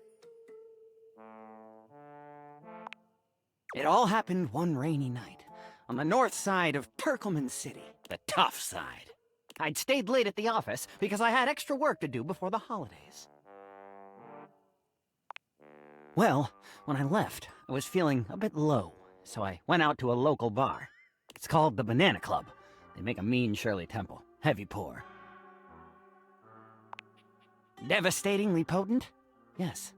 It all happened one rainy night, on the north side of Turkleman City. The tough side. I'd stayed late at the office because I had extra work to do before the holidays. Well, when I left, I was feeling a bit low, so I went out to a local bar. It's called the Banana Club. They make a mean Shirley Temple, heavy pour. Devastatingly potent? Yes.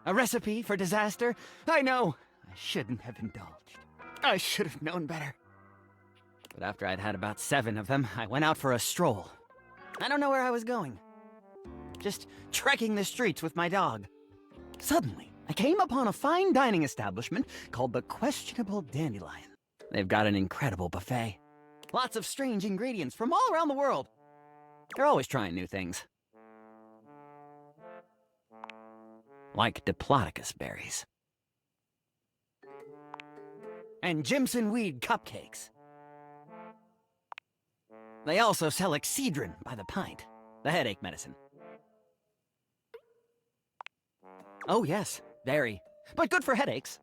A recipe for disaster? I know. I shouldn't have indulged. I should have known better. But after I'd had about 7 of them, I went out for a stroll. I don't know where I was going. Just trekking the streets with my dog. Suddenly, I came upon a fine dining establishment called the Questionable Dandelion. They've got an incredible buffet. Lots of strange ingredients from all around the world. They're always trying new things. Like Diplodocus berries. And Jimson weed cupcakes. They also sell Excedrin by the pint, the headache medicine. Oh yes, very. But good for headaches.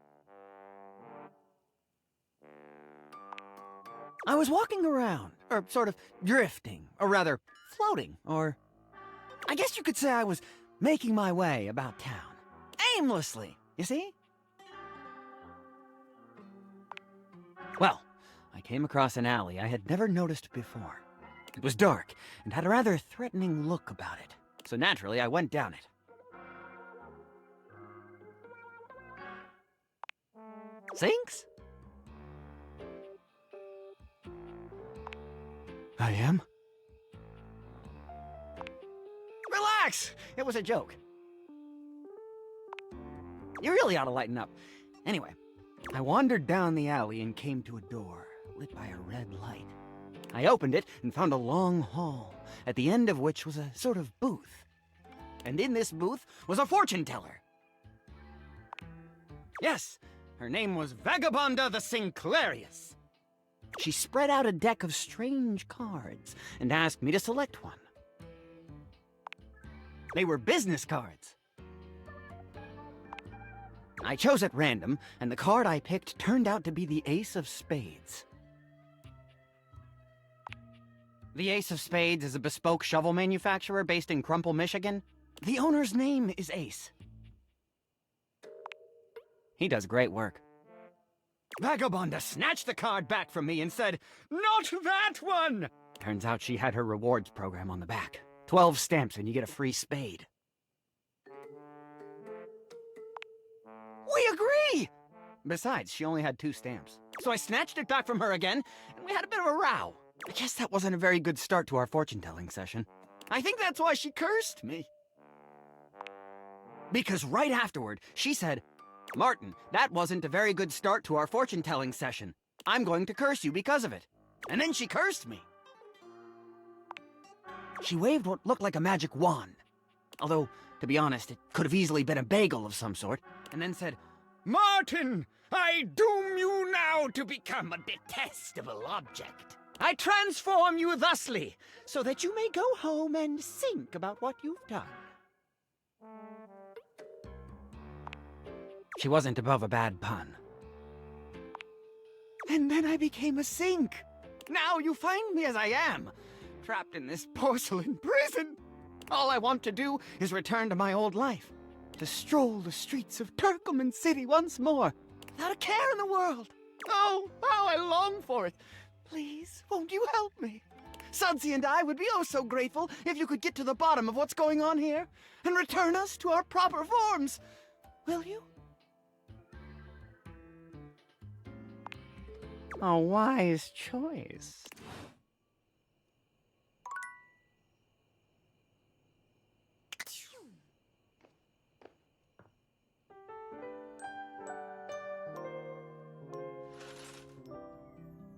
I was walking around, or sort of drifting, or rather, floating, or... I guess you could say I was making my way about town. Aimlessly, you see? Well, I came across an alley I had never noticed before. It was dark, and had a rather threatening look about it, so naturally I went down it. Sinks? I am? Relax! It was a joke. You really ought to lighten up. Anyway, I wandered down the alley and came to a door, lit by a red light. I opened it and found a long hall, at the end of which was a sort of booth. And in this booth was a fortune teller. Yes, her name was Vagabonda the Sinclairius. She spread out a deck of strange cards and asked me to select one. They were business cards. I chose at random, and the card I picked turned out to be the Ace of Spades. The Ace of Spades is a bespoke shovel manufacturer based in Crumple, Michigan. The owner's name is Ace. He does great work. Vagabonda snatched the card back from me and said, "Not that one!" Turns out she had her rewards program on the back. 12 stamps and you get a free spade. We agree! Besides, she only had 2 stamps. So I snatched it back from her again, and we had a bit of a row. I guess that wasn't a very good start to our fortune-telling session. I think that's why she cursed me. Because right afterward, she said, "Martin, that wasn't a very good start to our fortune-telling session. I'm going to curse you because of it." And then she cursed me. She waved what looked like a magic wand. Although, to be honest, it could have easily been a bagel of some sort. And then said, "Martin, I doom you now to become a detestable object. I transform you thusly, so that you may go home and think about what you've done." She wasn't above a bad pun. And then I became a sink. Now you find me as I am, trapped in this porcelain prison. All I want to do is return to my old life, to stroll the streets of Turkleman City once more, without a care in the world. Oh, how I long for it. Please, won't you help me? Sudsy and I would be oh so grateful if you could get to the bottom of what's going on here and return us to our proper forms. Will you? A wise choice.